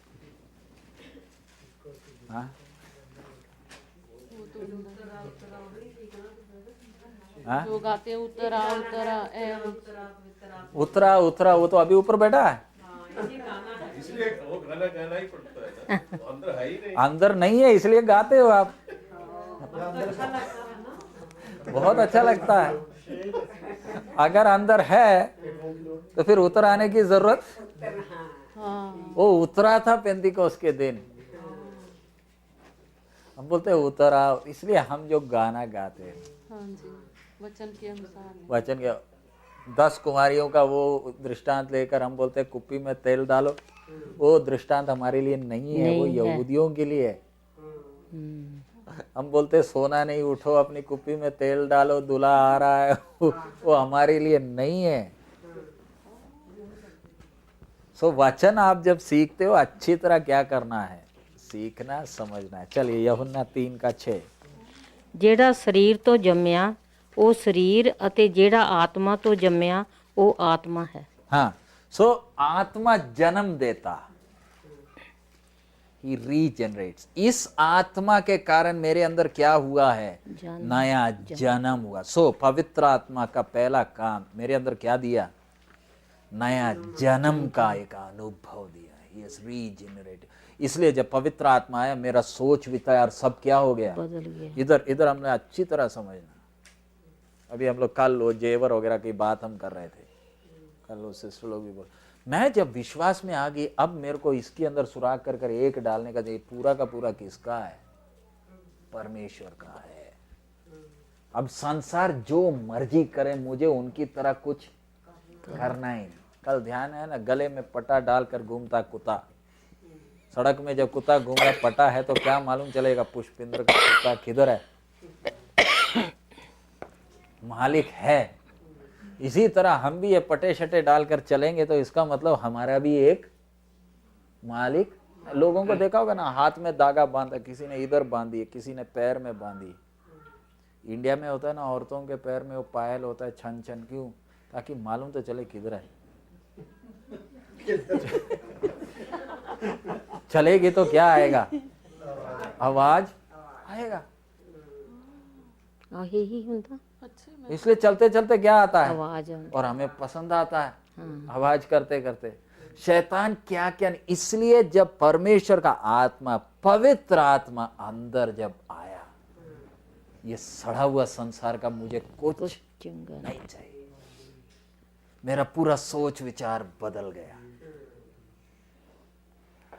हाँ? हाँ? जो गाते हैं उतरा उतरा उतरा उतरा, वो तो अभी ऊपर बैठा है, इसलिए वो गाना गाना ही पड़ता है ना, तो अंदर है ही नहीं। अंदर नहीं है इसलिए गाते हो आप। बहुत अच्छा लगता है। अगर अंदर है तो फिर उतर आने की जरूरत। वो उतरा था पेंतिकोस्त के दिन, हम बोलते हैं उतर आओ, इसलिए हम जो गाना गाते हैं हाँ जी, वचन के अनुसार नहीं। वचन के 10 कुमारियों का वो दृष्टांत लेकर हम बोलते हैं कुप्पी में तेल डालो, वो दृष्टांत हमारे लिए नहीं है, वो यहूदियों के लिए है। हम बोलते हैं सोना नहीं, उठो अपनी कुप्पी में तेल डालो, दूल्हा आ रहा है, वो हमारे लिए नहीं है। सो वचन आप जब सीखते हो अच्छी तरह क्या करना है? सीखना, समझना है। चलिए यूहन्ना 3 का 6। ਜਿਹੜਾ ਸਰੀਰ ਤੋਂ ਜੰਮਿਆ ਉਹ ਸਰੀਰ ਅਤੇ ਜਿਹੜਾ ਆਤਮਾ ਤੋਂ ਜੰਮਿਆ ਉਹ ਆਤਮਾ ਹੈ। हाँ, सो आत्मा जन्म देता, ही रीजनरेट्स। इस आत्मा के कारण मेरे अंदर क्या हुआ है? नया जन्म हुआ। सो पवित्र आत्मा का पहला काम मेरे अंदर क्या दिया? नया जन्म का एक अनुभव दिया। Yes, regenerate. इसलिए जब पवित्र आत्मा आया मेरा सोच विचार सब क्या हो गया? बदल गया। इधर इधर हमने अच्छी तरह समझना। अभी हम लोग कल वो जेवर वगैरह की बात हम कर रहे थे, कल वो सिस्टर लोग भी बोल, मैं जब विश्वास में आ गई अब मेरे को इसके अंदर सुराग कर कर एक डालने का, पूरा का पूरा किसका है? परमेश्वर का है। अब संसार जो मर्जी करे मुझे उनकी तरह कुछ करना ही नहीं। कल ध्यान है ना, गले में पटा डालकर घूमता कुत्ता, सड़क में जब कुत्ता घूम रहा पटा है तो क्या मालूम चलेगा पुष्पिंद्र का कुत्ता किधर है? मालिक है। इसी तरह हम भी ये पटे शटे डालकर चलेंगे तो इसका मतलब हमारा भी एक मालिक। लोगों को देखा होगा ना, हाथ में धागा बांधा, किसी ने इधर बांधी, किसी ने पैर में बांधी। इंडिया में होता है ना, औरतों के पैर में वो पायल होता है छन छन, क्यों? ताकि मालूम तो चले किधर है। चलेगी तो क्या आएगा? आवाज आएगा। यही ਹੁੰਦਾ इसलिए चलते चलते क्या आता है? आवाज और हमें पसंद आता है आवाज करते करते। शैतान क्या क्या नहीं। इसलिए जब परमेश्वर का आत्मा, पवित्र आत्मा अंदर जब आया, ये सड़ा हुआ संसार का मुझे कुछ ਚੰਗਾ नहीं चाहिए। मेरा पूरा सोच विचार बदल गया।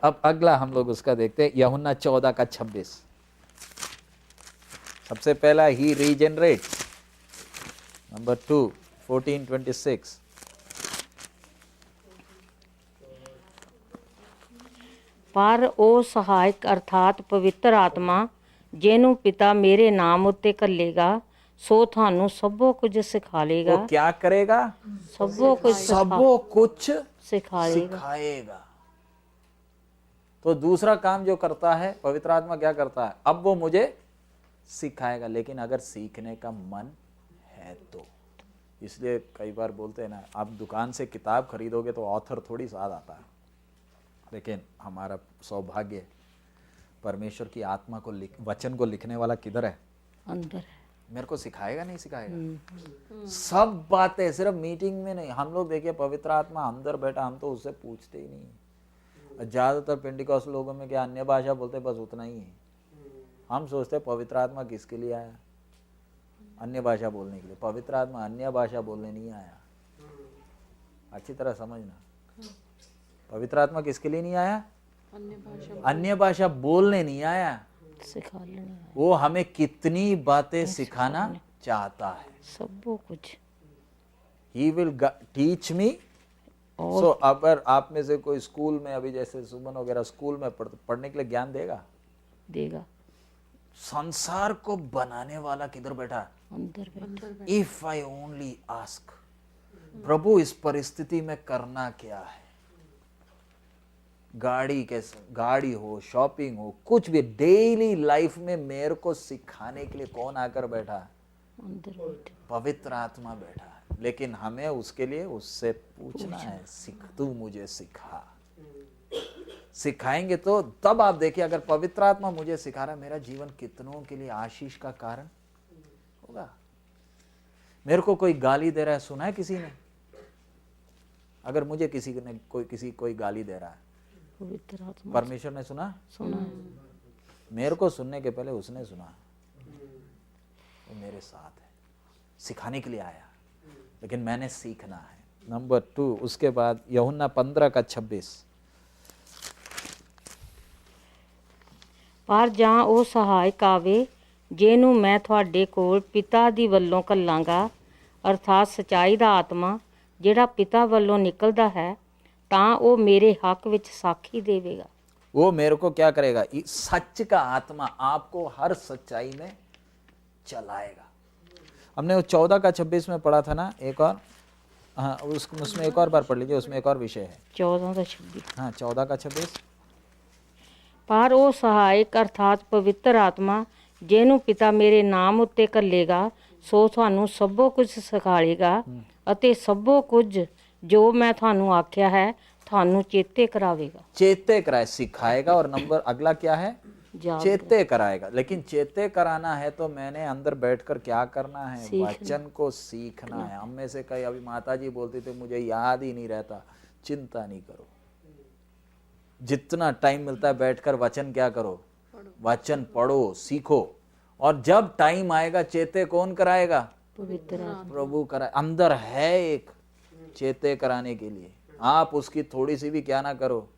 अब अगला हम लोग उसका देखते हैं, यूहन्ना 14 का 26। सबसे पहला ही रीजनरेट। नंबर 2 14:26। ਪਰ ਉਹ ਸਹਾਇਕ ਅਰਥਾਤ ਪਵਿੱਤਰ ਆਤਮਾ ਜਿਹਨੂੰ ਪਿਤਾ ਮੇਰੇ ਨਾਮ ਉੱਤੇ ਘੱਲੇਗਾ ਸੋ ਤੁਹਾਨੂੰ ਸਭੋ ਕੁਝ ਸਿਖਾ ਲੇਗਾ। वो क्या करेगा? ਸਭੋ ਕੁਝ सबो कुछ ਸਿਖਾਏਗਾ। सिखाएगा। तो दूसरा काम जो करता है पवित्र आत्मा क्या करता है? अब वो मुझे सिखाएगा, लेकिन अगर सीखने का मन है तो। इसलिए कई बार बोलते हैं ना, आप दुकान से किताब खरीदोगे तो ऑथर थोड़ी स्वाद आता है, लेकिन हमारा सौभाग्य परमेश्वर की आत्मा को वचन को लिखने वाला किधर है? ਅੰਦਰ ਹੈ। मेरे को सिखाएगा नहीं सिखाएगा? सब बातें सिर्फ मीटिंग में नहीं। हम लोग देखिए पवित्र आत्मा अंदर बैठा, हम तो उससे पूछते ही नहीं। ज्यादातर पेंटिकॉस्ट लोगों में क्या अन्य भाषा बोलते, बस उतना ही है। हम सोचते पवित्र आत्मा किसके लिए आया? अन्य भाषा बोलने के लिए। पवित्र आत्मा अन्य भाषा बोलने नहीं आया। अच्छी तरह समझना, पवित्र आत्मा किसके लिए नहीं आया? अन्य भाषा बोलने नहीं आया। ਸਿਖਾ ਲੈਣਾ। वो हमें कितनी बातें सिखाना चाहता है। सबो कुछ ही विल टीच मी। और सो अगर आप में से कोई स्कूल में, अभी जैसे सुमन वगैरह स्कूल में पढ़ने के लिए ज्ञान देगा, देगा। संसार को बनाने वाला किधर बैठा? अंदर बैठ इफ आई ओनली आस्क, प्रभु इस परिस्थिति में करना क्या है? गाड़ी कैसे, गाड़ी हो, शॉपिंग हो, कुछ भी डेली लाइफ में मेरे को सिखाने के लिए कौन आकर बैठा? अंदर बैठ पवित्र आत्मा बैठा है। लेकिन हमें उसके लिए उससे पूछना है, सीख, तू मुझे सिखा। सिखाएंगे तो तब आप देखिए, अगर पवित्र आत्मा मुझे सिखा रहा है, मेरा जीवन कितनों के लिए आशीष का कारण होगा। मेरे को कोई गाली दे रहा है, सुना है किसी ने? अगर मुझे कोई गाली दे रहा है, पवित्र आत्मा परमेश्वर ने सुना? सुना। मेरे को सुनने के पहले उसने सुना। वो मेरे साथ है, सिखाने के लिए आया, लेकिन मैंने सीखना है। नंबर 2, उसके बाद यूहन्ना 15:26। ਪਰ ਜਾਂ ਉਹ ਸਹਾਇਕ ਆਵੇ ਜਿਹਨੂੰ ਮੈਂ ਤੁਹਾਡੇ ਕੋਲ ਪਿਤਾ ਦੀ ਵੱਲੋਂ ਘੱਲਾਂਗਾ, ਅਰਥਾਤ ਸਚਾਈ ਦਾ ਆਤਮਾ ਜਿਹੜਾ ਪਿਤਾ ਵੱਲੋਂ ਨਿਕਲਦਾ ਹੈ, ਤਾਂ ਉਹ ਮੇਰੇ ਹੱਕ ਵਿੱਚ ਸਾਖੀ ਦੇਵੇਗਾ। वो मेरे को क्या करेगा? सच का आत्मा आपको हर सच्चाई में चलाएगा। हमने वो 14:26 में पढ़ा था ना, एक और, हाँ उसमें एक और बार पढ़ लीजिए, उसमें एक और विषय है। 14:26। हाँ 14:26। ਪਰ ਉਹ ਸਹਾਇਕ ਅਰਥਾਤ ਪਵਿੱਤਰ ਆਤਮਾ ਜਿਹਨੂੰ ਪਿਤਾ ਮੇਰੇ ਨਾਮ ਉੱਤੇ ਘੱਲੇਗਾ, ਸੋ ਤੁਹਾਨੂੰ ਸਭੋ ਕੁਝ ਸਿਖਾਏਗਾ ਅਤੇ ਸਭੋ ਕੁਝ ਜੋ ਮੈਂ ਤੁਹਾਨੂੰ ਆਖਿਆ ਹੈ ਤੁਹਾਨੂੰ ਚੇਤੇ ਕਰਾਵੇਗਾ। चेते कराए, सिखाएगा। और नंबर अगला क्या है? याद चेते कराएगा। लेकिन चेते कराना है तो मैंने अंदर बैठकर क्या करना है? वचन को सीखना है। हम में से कई, अभी माता जी बोलती थी मुझे याद ही नहीं रहता। चिंता नहीं करो, जितना टाइम मिलता है बैठकर वचन क्या करो? वचन पढ़ो, सीखो। और जब टाइम आएगा चेते कौन कराएगा? पवित्र आत्मा। प्रभु कराए। अंदर है एक चेते कराने के लिए। आप उसकी थोड़ी सी भी क्या ना करो,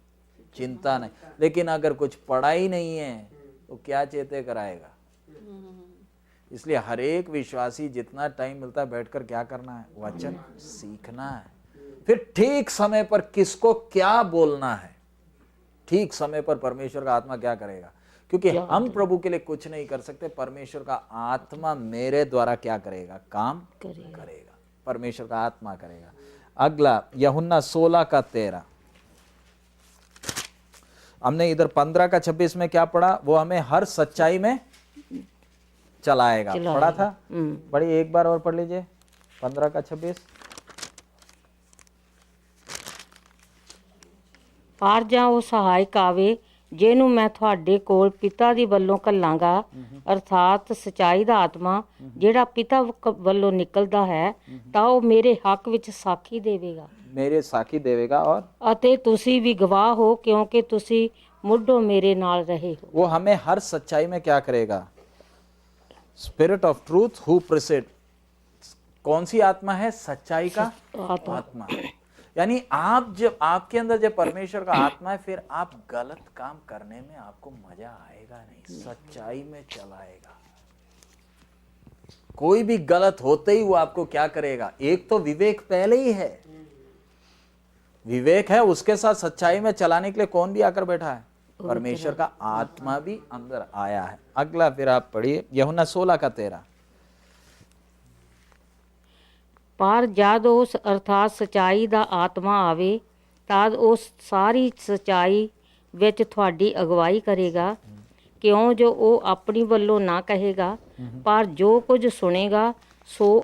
चिंता नहीं। लेकिन अगर कुछ पढ़ा ही नहीं है तो क्या चेते कराएगा? इसलिए हर एक विश्वासी जितना टाइम मिलता है बैठकर क्या करना है? वचन सीखना है। फिर ठीक समय पर किसको क्या बोलना है, ठीक समय पर परमेश्वर का आत्मा क्या करेगा? क्योंकि हम प्रभु के लिए कुछ नहीं कर सकते, परमेश्वर का आत्मा मेरे द्वारा क्या करेगा? काम करेगा। परमेश्वर का आत्मा करेगा। अगला यूहन्ना 16:13। हमने इधर 15:26 में क्या पढ़ा? वो हमें हर सच्चाई में चलाएगा। पढ़ा था? पढ़िए एक बार और पढ़ लीजिए 15:26। ਪਰ ਜਾਂ ਉਹ ਸਹਾਇਕ ਆਵੇ ਜਿਹਨੂੰ ਮੈਂ ਤੁਹਾਡੇ ਕੋਲ ਪਿਤਾ ਦੀ ਵੱਲੋਂ ਘੱਲਾਂਗਾ, ਅਰਥਾਤ ਸਚਾਈ ਦਾ ਆਤਮਾ ਜਿਹੜਾ ਪਿਤਾ ਵੱਲੋਂ ਨਿਕਲਦਾ ਹੈ, ਤਾਂ ਉਹ ਮੇਰੇ ਹੱਕ ਵਿੱਚ ਸਾਖੀ ਦੇਵੇਗਾ। मेरे साखी देवेगा। और ਅਤੇ ਤੁਸੀਂ ਵੀ ਗਵਾਹ ਹੋ ਕਿਉਂਕਿ ਤੁਸੀਂ ਮੁੱਢੋਂ ਮੇਰੇ ਨਾਲ ਰਹੇ ਹੋ। वो हमें हर सच्चाई में क्या करेगा? Spirit of truth who precede. कौन सी आत्मा है? सच्चाई का आत्मा। यानी आप जब आपके अंदर जब परमेश्वर का आत्मा है, फिर आप गलत काम करने में आपको मजा आएगा नहीं, सच्चाई में चलाएगा। कोई भी गलत होते ही वो आपको क्या करेगा? एक तो विवेक पहले ही है, विवेक है, उसके साथ सच्चाई में चलाने के लिए कौन भी आकर बैठा है? परमेश्वर का आत्मा भी अंदर आया है। अगला फिर आप पढ़िए यूहन्ना 16:13। ਪਰ ਜਦ ਉਸ ਅਰਥਾਤ ਸਚਾਈ ਦਾ ਆਤਮਾ ਆਵੇ ਤਦ ਉਹ ਸਾਰੀ ਸਚਾਈ ਵਿੱਚ ਤੁਹਾਡੀ ਅਗਵਾਈ ਕਰੇਗਾ, ਕਿਉਂ ਜੋ ਉਹ ਆਪਣੀ ਵੱਲੋਂ ਨਾ ਕਹੇਗਾ, ਪਰ ਜੋ ਕੁਝ ਸੁਣੇਗਾ ਸੋ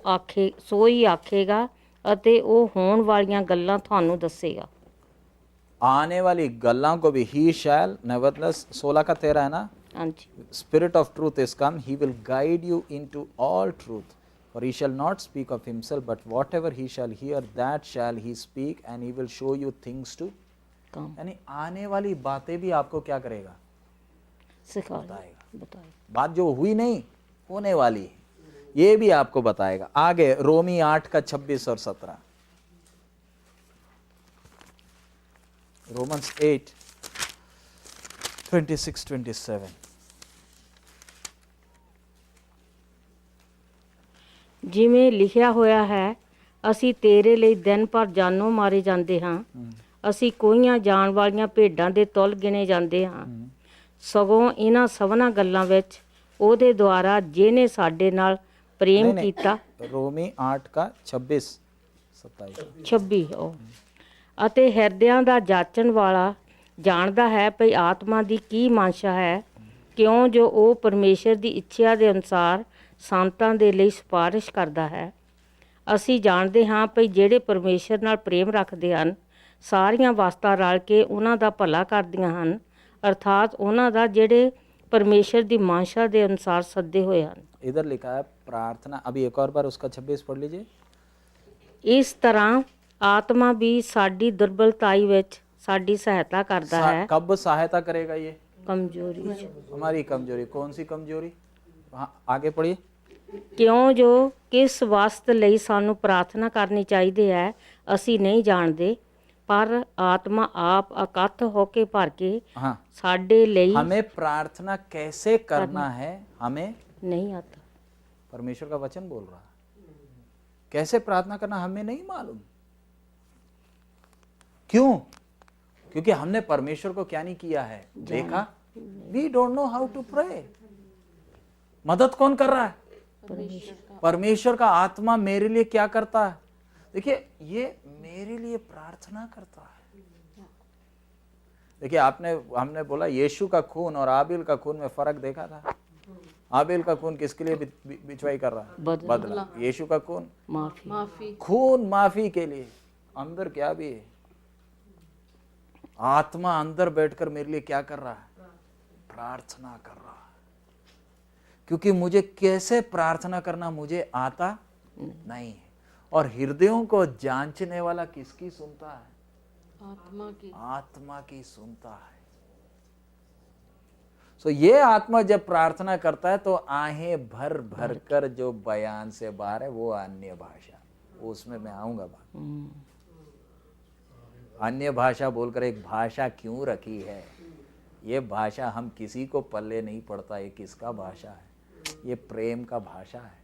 ਹੀ ਆਖੇਗਾ ਅਤੇ ਉਹ ਹੋਣ ਵਾਲੀਆਂ ਗੱਲਾਂ ਤੁਹਾਨੂੰ ਦੱਸੇਗਾ। आने वाली गल्लां को भी ही शैल, नेवरदलेस 16:13 है ना। ਹਾਂਜੀ। Spirit of truth is come, he will guide you into all truth. For he shall not speak of himself, but whatever he shall hear, that shall he speak, and he will show you things to ਕੰਮ यानी आने वाली बातें भी आपको क्या करेगा? ਸਿਖਾਏਗਾ, बताएगा। बात जो हुई नहीं, होने वाली है, ये भी आपको बताएगा। आगे रोमी 8:26 और 17। रोमन्स 8:26-27। ਜਿਵੇਂ ਲਿਖਿਆ ਹੋਇਆ ਹੈ, ਅਸੀਂ ਤੇਰੇ ਲਈ ਦਿਨ ਭਰ ਜਾਨੋਂ ਮਾਰੇ ਜਾਂਦੇ ਹਾਂ, ਅਸੀਂ ਕੋਈਆਂ ਜਾਣ ਵਾਲੀਆਂ ਭੇਡਾਂ ਦੇ ਤੁੱਲ ਗਿਣੇ ਜਾਂਦੇ ਹਾਂ। ਸਗੋਂ ਇਹਨਾਂ ਸਭਨਾਂ ਗੱਲਾਂ ਵਿੱਚ ਉਹਦੇ ਦੁਆਰਾ ਜਿਹਨੇ ਸਾਡੇ ਨਾਲ ਪ੍ਰੇਮ ਕੀਤਾ, रोमी 8 का 26 27 26 ਅਤੇ ਹਿਰਦਿਆਂ ਦਾ ਜਾਚਣ ਵਾਲਾ ਜਾਣਦਾ ਹੈ ਭਈ ਆਤਮਾ ਦੀ ਕੀ ਮਨਸ਼ਾ ਹੈ, ਕਿਉਂ ਜੋ ਉਹ ਪਰਮੇਸ਼ਰ ਦੀ ਇੱਛਾ ਦੇ ਅਨੁਸਾਰ ਸੰਤਾਂ ਦੇ ਲਈ ਸਿਫਾਰਿਸ਼ ਕਰਦਾ ਹੈ। ਅਸੀਂ ਜਾਣਦੇ ਹਾਂ ਭਈ ਜਿਹੜੇ ਪਰਮੇਸ਼ਰ ਨਾਲ ਪ੍ਰੇਮ ਰੱਖਦੇ ਹਨ, ਸਾਰੀਆਂ ਵਸਤਾਂ ਰਲ ਕੇ ਉਹਨਾਂ ਦਾ ਭਲਾ ਕਰਦੀਆਂ ਹਨ, ਅਰਥਾਤ ਉਹਨਾਂ ਦਾ ਜਿਹੜੇ परमेश्वर ਦੀ ਮਨਸ਼ਾ ਦੇ ਅਨੁਸਾਰ ਸੱਦੇ ਹੋਏ ਹਨ। इधर लिखा है प्रार्थना, अभी एक और बार उसका 26 पढ़ लीजिए। ਇਸ ਤਰ੍ਹਾਂ ਆਤਮਾ ਵੀ ਸਾਡੀ ਦੁਰਬਲਤਾਈ ਵਿੱਚ ਸਾਡੀ ਸਹਾਇਤਾ ਕਰਦਾ ਹੈ। कब सहायता करेगा ये? ਕਮਜ਼ੋਰੀ 'ਚ। हमारी कमजोरी। कौन सी कमजोरी? हाँ, आगे पढ़िए। ਕਿਉਂ ਜੋ ਕਿਸ ਵਸਤ ਲਈ ਸਾਨੂੰ ਪ੍ਰਾਰਥਨਾ ਕਰਨੀ ਚਾਹੀਦੀ ਹੈ ਅਸੀਂ ਨਹੀਂ ਜਾਣਦੇ, ਪਰ ਆਤਮਾ ਆਪ ਅਕਥ ਹੋ ਕੇ ਭਰ ਕੇ हाँ, ਸਾਡੇ ਲਈ हमें प्रार्थना कैसे करना है हमें ਨਹੀਂ आता। परमेश्वर का वचन बोल रहा है। कैसे प्रार्थना करना हमें नहीं मालूम। क्यों? क्योंकि हमने परमेश्वर को क्या नहीं किया है, देखा। We don't know how to pray. मदद कौन कर रहा है? परमेश्वर का आत्मा मेरे लिए क्या करता है? देखिए, ये मेरे लिए प्रार्थना करता है। देखिए, हमने बोला यीशु का खून और आबिल का खून में फर्क देखा था। आबिल का खून किसके लिए बिचवाई कर रहा है? बदला। यीशु का खून माफी, खून माफी के लिए। अंदर क्या भी है, आत्मा अंदर बैठकर मेरे लिए क्या कर रहा है? प्रार्थना कर रहा है। क्योंकि मुझे कैसे प्रार्थना करना मुझे आता नहीं है। और हृदयों को जांचने वाला किसकी सुनता है? आत्मा की सुनता है। सो ये आत्मा जब प्रार्थना करता है तो आहें भर भर कर जो बयान से बाहर है वो अन्य भाषा, उसमें मैं आऊंगा बात। अन्य भाषा बोलकर एक भाषा क्यों रखी है? ये भाषा हम किसी को पल्ले नहीं पड़ता। ये किसका भाषा है? ये प्रेम का भाषा है।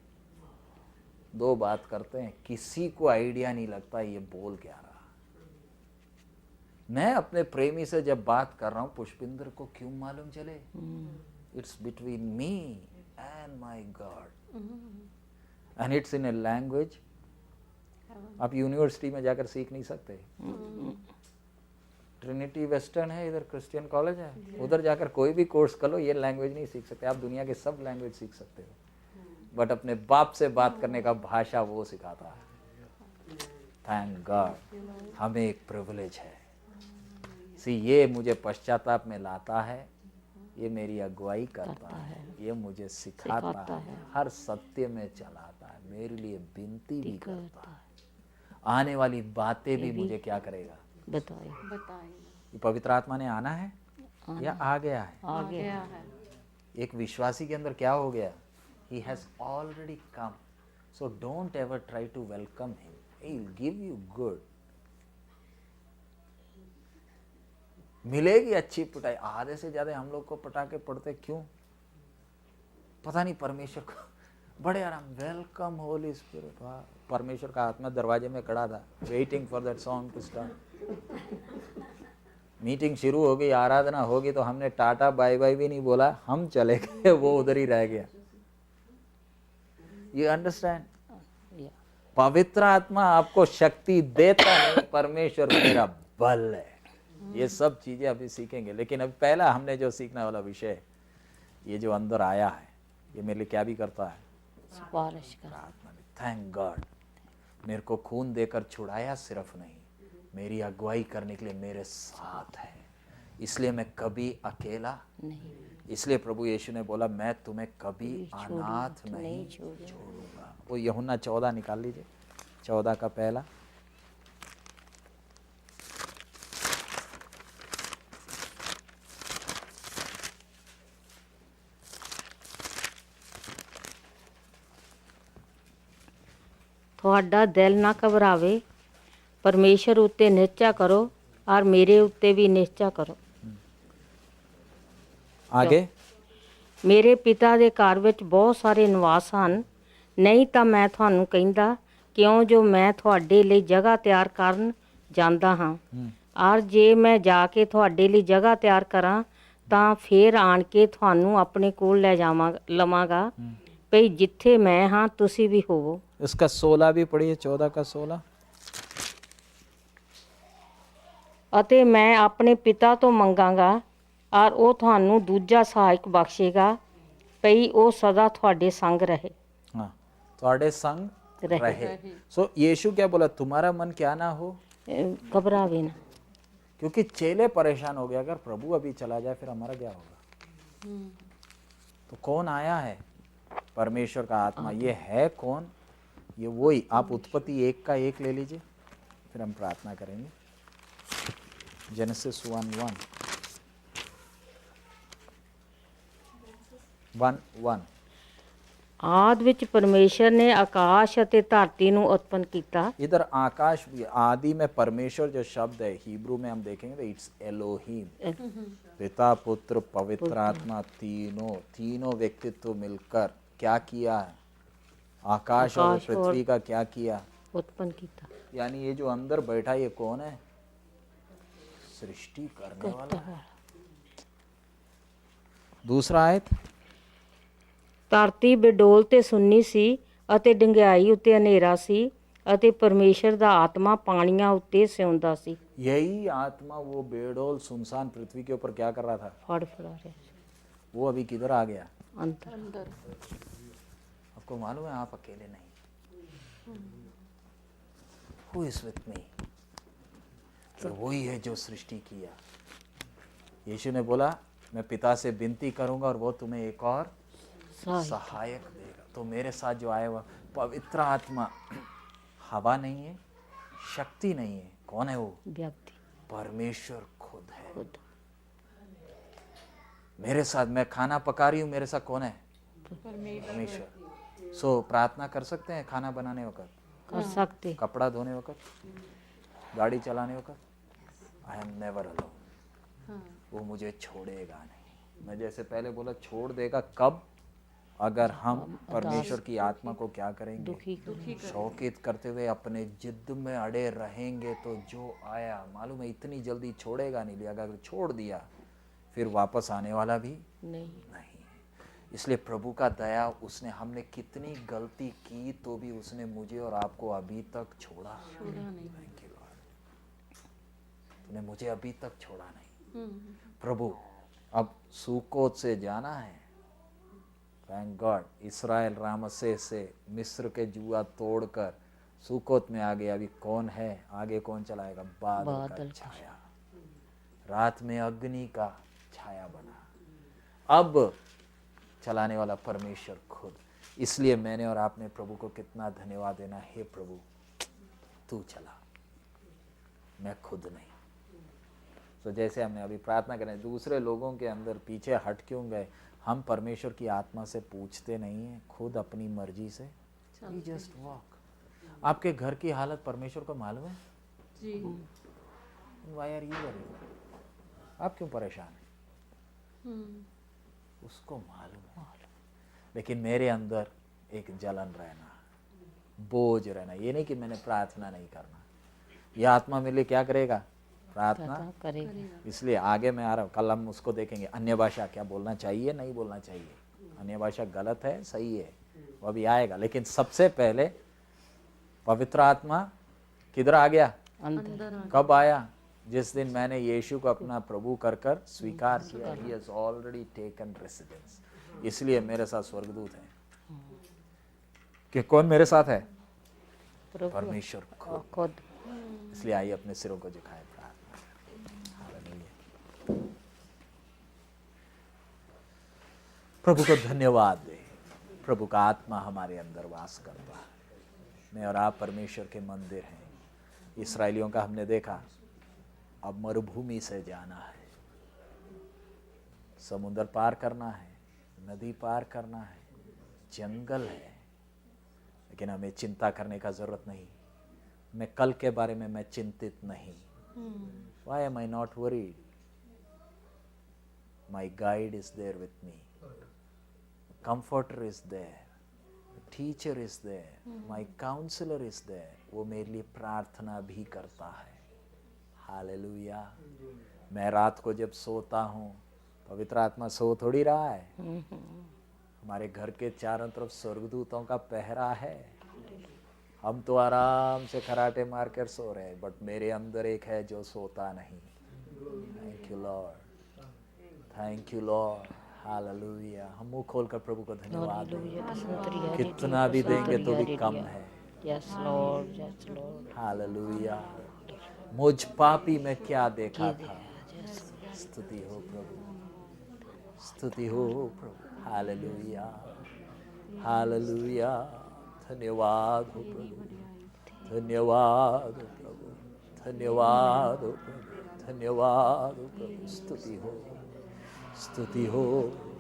दो बात करते हैं, किसी को आइडिया नहीं लगता ये बोल क्या रहा। मैं अपने प्रेमी से जब बात कर रहा हूं, पुष्पिंदर को क्यों मालूम चले? It's between me and my God, and it's in a language आप यूनिवर्सिटी में जाकर सीख नहीं सकते। ट्रिनिटी वेस्टर्न है, इधर क्रिश्चियन कॉलेज है, उधर जाकर कोई भी कोर्स कर लो, ये लैंग्वेज नहीं सीख सकते। आप दुनिया के सब लैंग्वेज सीख सकते हो, बट अपने बाप से बात करने का भाषा वो सिखाता है। थैंक गॉड, हमें एक प्रिविलेज है। ये मुझे पश्चाताप में लाता है, ये मेरी अगुवाई करता है, ये मुझे सिखाता है, हर सत्य में चलाता है, मेरे लिए विनती भी करता है, आने वाली बातें भी मुझे क्या करेगा? बताएगा। ये पवित्र आत्मा ने आना है या आ गया है? आ गया है। एक विश्वासी के अंदर क्या हो गया? He has already come. So don't ever try to welcome him. He will give you good. मिलेगी अच्छी पिटाई। आधे से ज्यादा हम लोग को पटाखे पड़ते क्यों? पता नहीं। परमेश्वर को बड़े आराम, वेलकम होली स्पिरिट। परमेश्वर का आत्मा दरवाजे में खड़ा था, waiting for that song to start. Meeting शुरू हो गई, आराधना होगी, तो हमने टाटा बाय बाय भी नहीं बोला, हम चले गए, वो उधर ही रह गया। You understand? पवित्र आत्मा आपको शक्ति देता नहीं, परमेश्वर मेरा बल है। ये सब चीजें अभी सीखेंगे, लेकिन अभी पहला हमने जो सीखने वाला विषय, ये जो अंदर आया है, ये मेरे लिए क्या भी करता है? सिफारिश कर। आत्मा ने, थैंक गॉड, मेरे को खून देकर छुड़ाया, सिर्फ नहीं, मेरी अगुवाई करने के लिए मेरे साथ है। इसलिए मैं कभी अकेला नहीं। इसलिए प्रभु यीशु ने बोला, मैं तुम्हें कभी अनाथ नहीं छोड़ूंगा। वो यूहन्ना 14 निकाल लीजिए, 14 का पहला। ਤੁਹਾਡਾ ਦਿਲ ਨਾ ਘਬਰਾਵੇ, ਪਰਮੇਸ਼ਰ ਉੱਤੇ ਨਿਸ਼ਚਾ ਕਰੋ ਔਰ ਮੇਰੇ ਉੱਤੇ ਵੀ ਨਿਸ਼ਚਾ ਕਰੋ। आगे ਮੇਰੇ ਪਿਤਾ ਦੇ ਘਰ ਵਿੱਚ ਬਹੁਤ ਸਾਰੇ ਨਿਵਾਸ ਹਨ, ਨਹੀਂ ਤਾਂ ਮੈਂ ਤੁਹਾਨੂੰ ਕਹਿੰਦਾ, ਕਿਉਂ ਜੋ ਮੈਂ ਤੁਹਾਡੇ ਲਈ ਜਗ੍ਹਾ ਤਿਆਰ ਕਰਨ ਜਾਂਦਾ ਹਾਂ। ਔਰ ਜੇ ਮੈਂ ਜਾ ਕੇ ਤੁਹਾਡੇ ਲਈ ਜਗ੍ਹਾ ਤਿਆਰ ਕਰਾਂ ਤਾਂ ਫੇਰ ਆਣ ਕੇ ਤੁਹਾਨੂੰ ਆਪਣੇ ਕੋਲ ਲੈ ਲਵਾਂਗਾ, ਭਈ ਜਿੱਥੇ ਮੈਂ ਹਾਂ ਤੁਸੀਂ ਵੀ ਹੋਵੋ। इसका 16 भी पढ़िए, 14 का 16। ਅਤੇ ਮੈਂ ਆਪਣੇ ਪਿਤਾ ਤੋਂ ਮੰਗਾਂਗਾ ਔਰ ਉਹ ਤੁਹਾਨੂੰ ਦੂਜਾ ਸਹਾਇਕ ਬਖਸ਼ੇਗਾ, ਭਈ ਉਹ ਸਦਾ ਤੁਹਾਡੇ ਸੰਗ ਰਹੇ। हाँ, ਤੁਹਾਡੇ संग रहे। रहे। सो यीशु क्या बोला, तुम्हारा मन क्या ना हो, घबरावे ना। क्योंकि चेले परेशान हो गए, अगर प्रभु अभी चला जाए फिर हमारा क्या होगा। तो कौन आया है, परमेश्वर का आत्मा। ये है कौन, ये वही। आप उत्पत्ति 1 का 1 ले लीजिए, फिर हम प्रार्थना करेंगे। जेनेसिस 1:1। ਆਦਿ ਵਿੱਚ ਪਰਮੇਸ਼ਰ ਨੇ ਆਕਾਸ਼ ਅਤੇ ਧਰਤੀ ਨੂੰ ਉਤਪੰਨ ਕੀਤਾ। इधर आकाश भी, आदि में परमेश्वर जो शब्द है हिब्रू में हम देखेंगे तो इट्स एलोहीम। पिता पुत्र पवित्र आत्मा, तीनों व्यक्तित्व मिलकर क्या किया है, आकाश और पृथ्वी का क्या किया, उत्पन्न किया। यानी ये जो अंदर बैठा ये कौन है, सृष्टि करने वाला है। दूसरा आयत, ਧਰਤੀ ਬੇਡੋਲ ਤੇ ਸੁੰਨੀ ਸੀ ਅਤੇ ਡੰਗਿਆਈ ਉੱਤੇ ਹਨੇਰਾ ਸੀ ਅਤੇ ਪਰਮੇਸ਼ਰ ਦਾ ਆਤਮਾ ਪਾਣੀਆਂ ਉੱਤੇ ਸਿਉਂਦਾ ਸੀ। यही आत्मा वो बेडोल सुनसान पृथ्वी के ऊपर क्या कर रहा था, ਫੜ ਫੜਾ ਰਿਹਾ ਸੀ वो अभी किधर आ गया। ਅੰਦਰ। अंदर आपको मालूम है आप अकेले नहीं, हु इज विथ मी, तो वही है जो सृष्टि किया। यीशु ने बोला मैं पिता से विनती करूंगा और वो तुम्हें एक और सहायक देगा। तो मेरे साथ जो आया हुआ पवित्र आत्मा हवा नहीं है, शक्ति नहीं है, कौन है वो, व्यक्ति परमेश्वर खुद है। मेरे साथ, मैं खाना पका रही हूँ, मेरे साथ कौन है, परमेश्वर। सो प्रार्थना कर सकते हैं खाना बनाने वक्त, कर सकते, कपड़ा धोने वक्त, गाड़ी चलाने वक्त, आई एम नेवर अलोन। वो मुझे छोड़ेगा नहीं। मैं जैसे पहले बोला छोड़ देगा कब, अगर हम परमेश्वर की आत्मा को क्या करेंगे, दुखी शौकित करते हुए अपने जिद में अड़े रहेंगे तो जो आया मालूम है इतनी जल्दी छोड़ेगा नहीं। अगर छोड़ दिया फिर वापस आने वाला भी नहीं है। इसलिए प्रभु का दया, उसने, हमने कितनी गलती की तो भी उसने मुझे और आपको अभी तक छोड़ा नहीं। Thank you Lord, तूने मुझे अभी तक छोड़ा नहीं। प्रभु अब सुकोत से जाना है, थैंक गॉड, इसराइल रामसे से मिस्र के जुआ तोड़कर सुकोत में आ गए। अभी कौन है आगे, कौन चलाएगा, बादल का छाया, रात में अग्नि का छाया बना, अब चलाने वाला परमेश्वर खुद। इसलिए मैंने और आपने प्रभु को कितना धन्यवाद देना, हे प्रभु तू चला, मैं खुद नहीं। तो जैसे हमने अभी प्रार्थना करें, दूसरे लोगों के अंदर पीछे हट क्यों गए, हम परमेश्वर की आत्मा से पूछते नहीं हैं, खुद अपनी मर्जी से जस्ट वॉक। आपके घर की हालत परमेश्वर को मालूम है जी। Why are you worried? आप क्यों परेशान हैं, उसको मालूम है। लेकिन मेरे अंदर एक जलन रहना, बोझ रहना, ये नहीं कि मैंने प्रार्थना नहीं करना। यह आत्मा मेरे लिए क्या करेगा, प्रार्थना करेगा। इसलिए आगे मैं आ रहा हूँ, कल हम उसको देखेंगे। अन्य भाषा क्या बोलना चाहिए, नहीं बोलना चाहिए, अन्य भाषा गलत है सही है, वो अभी आएगा। लेकिन सबसे पहले पवित्र आत्मा किधर आ गया, अंदर। कब आया, जिस दिन मैंने यीशु को अपना प्रभु कर कर स्वीकार किया। He has already taken residence। इसलिए मेरे साथ स्वर्गदूत है। कि कौन मेरे साथ है, परमेश्वर खुद। इसलिए आइए अपने सिरों को झुकाएं, प्रार्थना करें। हालेलुया। प्रभु को धन्यवाद दे, प्रभु का आत्मा हमारे अंदर वास करता है। मैं और आप परमेश्वर के मंदिर हैं। इस्राएलियों का हमने देखा, अब मरुभूमि से जाना है, समुद्र पार करना है, नदी पार करना है, जंगल है, लेकिन हमें चिंता करने का जरूरत नहीं। मैं कल के बारे में मैं चिंतित नहीं। Why am I not worried? My guide is there with me. Comforter is there. Teacher is there, my counsellor is there, वो मेरे लिए प्रार्थना भी करता है। हालेलुया। मैं रात को जब सोता हूँ, पवित्र आत्मा सो थोड़ी रहा है, हमारे घर के चारों तरफ स्वर्गदूतों का पहरा है। हम तो आराम से खराटे मार कर सो रहे हैं, बट मेरे अंदर एक है जो सोता नहीं। Thank you Lord, thank you Lord, hallelujah. हम मुंह खोलकर प्रभु को धन्यवाद दें। कितना भी देंगे तो भी कम है। Yes Lord, yes Lord. Hallelujah. मुझ पापी में क्या देखा था। स्तुति हो प्रभु, स्तुति हो प्रभु। Hallelujah, hallelujah. धन्यवाद हो प्रभु, धन्यवाद हो प्रभु, धन्यवाद हो प्रभु, धन्यवाद हो प्रभु। स्तुति हो, स्तुति हो।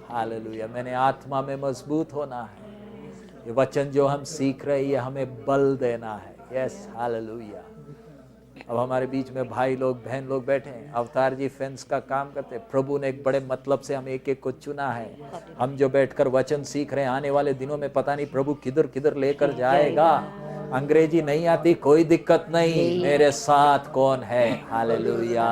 हालेलुया। मैंने आत्मा में मजबूत होना है। ये वचन जो हम सीख रहे हैं, ये हमें बल देना है। Yes, hallelujah. अब हमारे बीच में भाई लोग, बहन लोग बैठे हैं, अवतार जी फेंस का काम करते हैं। प्रभु ने एक बड़े मतलब से हम एक एक को चुना है। हम जो बैठकर वचन सीख रहे हैं, आने वाले दिनों में पता नहीं प्रभु किधर किधर लेकर जाएगा। अंग्रेजी नहीं आती, कोई दिक्कत नहीं, मेरे साथ कौन है। हालेलुया।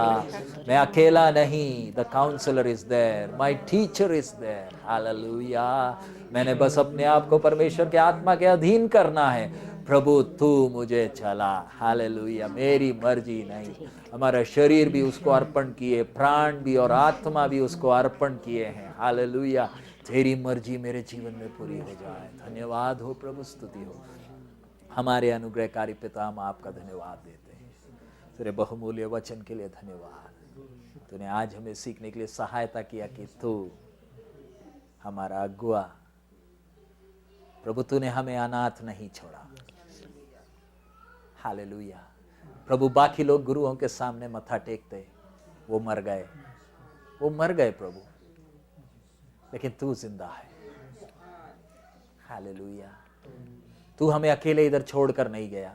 मैं अकेला नहीं, the counsellor is there, my teacher is there. Hallelujah. मैंने बस अपने आप को परमेश्वर के आत्मा के अधीन करना है। प्रभु तू मुझे चला। हालेलुया। मेरी मर्जी नहीं, हमारा शरीर भी उसको अर्पण किए, प्राण भी और आत्मा भी उसको अर्पण किए हैं। हालेलुया। तेरी मर्जी मेरे जीवन में पूरी हो जाए। धन्यवाद हो प्रभु, स्तुति हो। हमारे अनुग्रहकारी पिता, हम आपका धन्यवाद देते हैं तेरे बहुमूल्य वचन के लिए। धन्यवाद, तूने आज हमें सीखने के लिए सहायता किया कि तू हमारा अगुआ। प्रभु तूने हमें अनाथ नहीं छोड़ा। हालेलुया। प्रभु बाकी लोग गुरुओं के सामने मत्था टेकते, वो मर गए, वो मर गए प्रभु, लेकिन तू जिंदा है। हालेलुया। तू हमें अकेले इधर छोड़कर नहीं गया।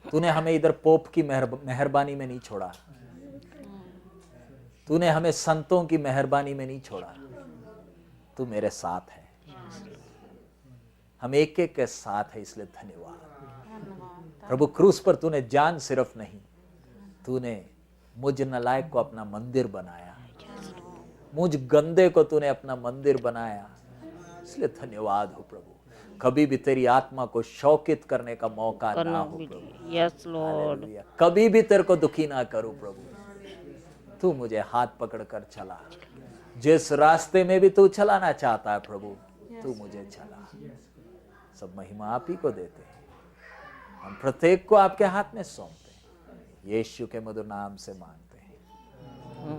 तूने हमें इधर पोप की मेहरबानी में नहीं छोड़ा। तूने हमें संतों की मेहरबानी में नहीं छोड़ा। तू मेरे साथ है, हम एक एक के साथ है, इसलिए धन्यवाद। प्रभु क्रूस पर तूने जान सिर्फ नहीं, तूने मुझ नालायक को अपना मंदिर बनाया, मुझ गंदे को तूने अपना मंदिर बनाया, इसलिए धन्यवाद हो प्रभु। कभी भी तेरी आत्मा को शौकित करने का मौका ना हो प्रभु। Yes Lord. कभी भी तेरे को दुखी ना करूं प्रभु। तू मुझे हाथ पकड़ कर चला, जिस रास्ते में भी तू चलाना चाहता है प्रभु, तू मुझे चला। सब महिमा आप ही को देते हैं, हम प्रत्येक को आपके हाथ में सौंपते हैं। यीशु के मधुर नाम से मांगते हैं।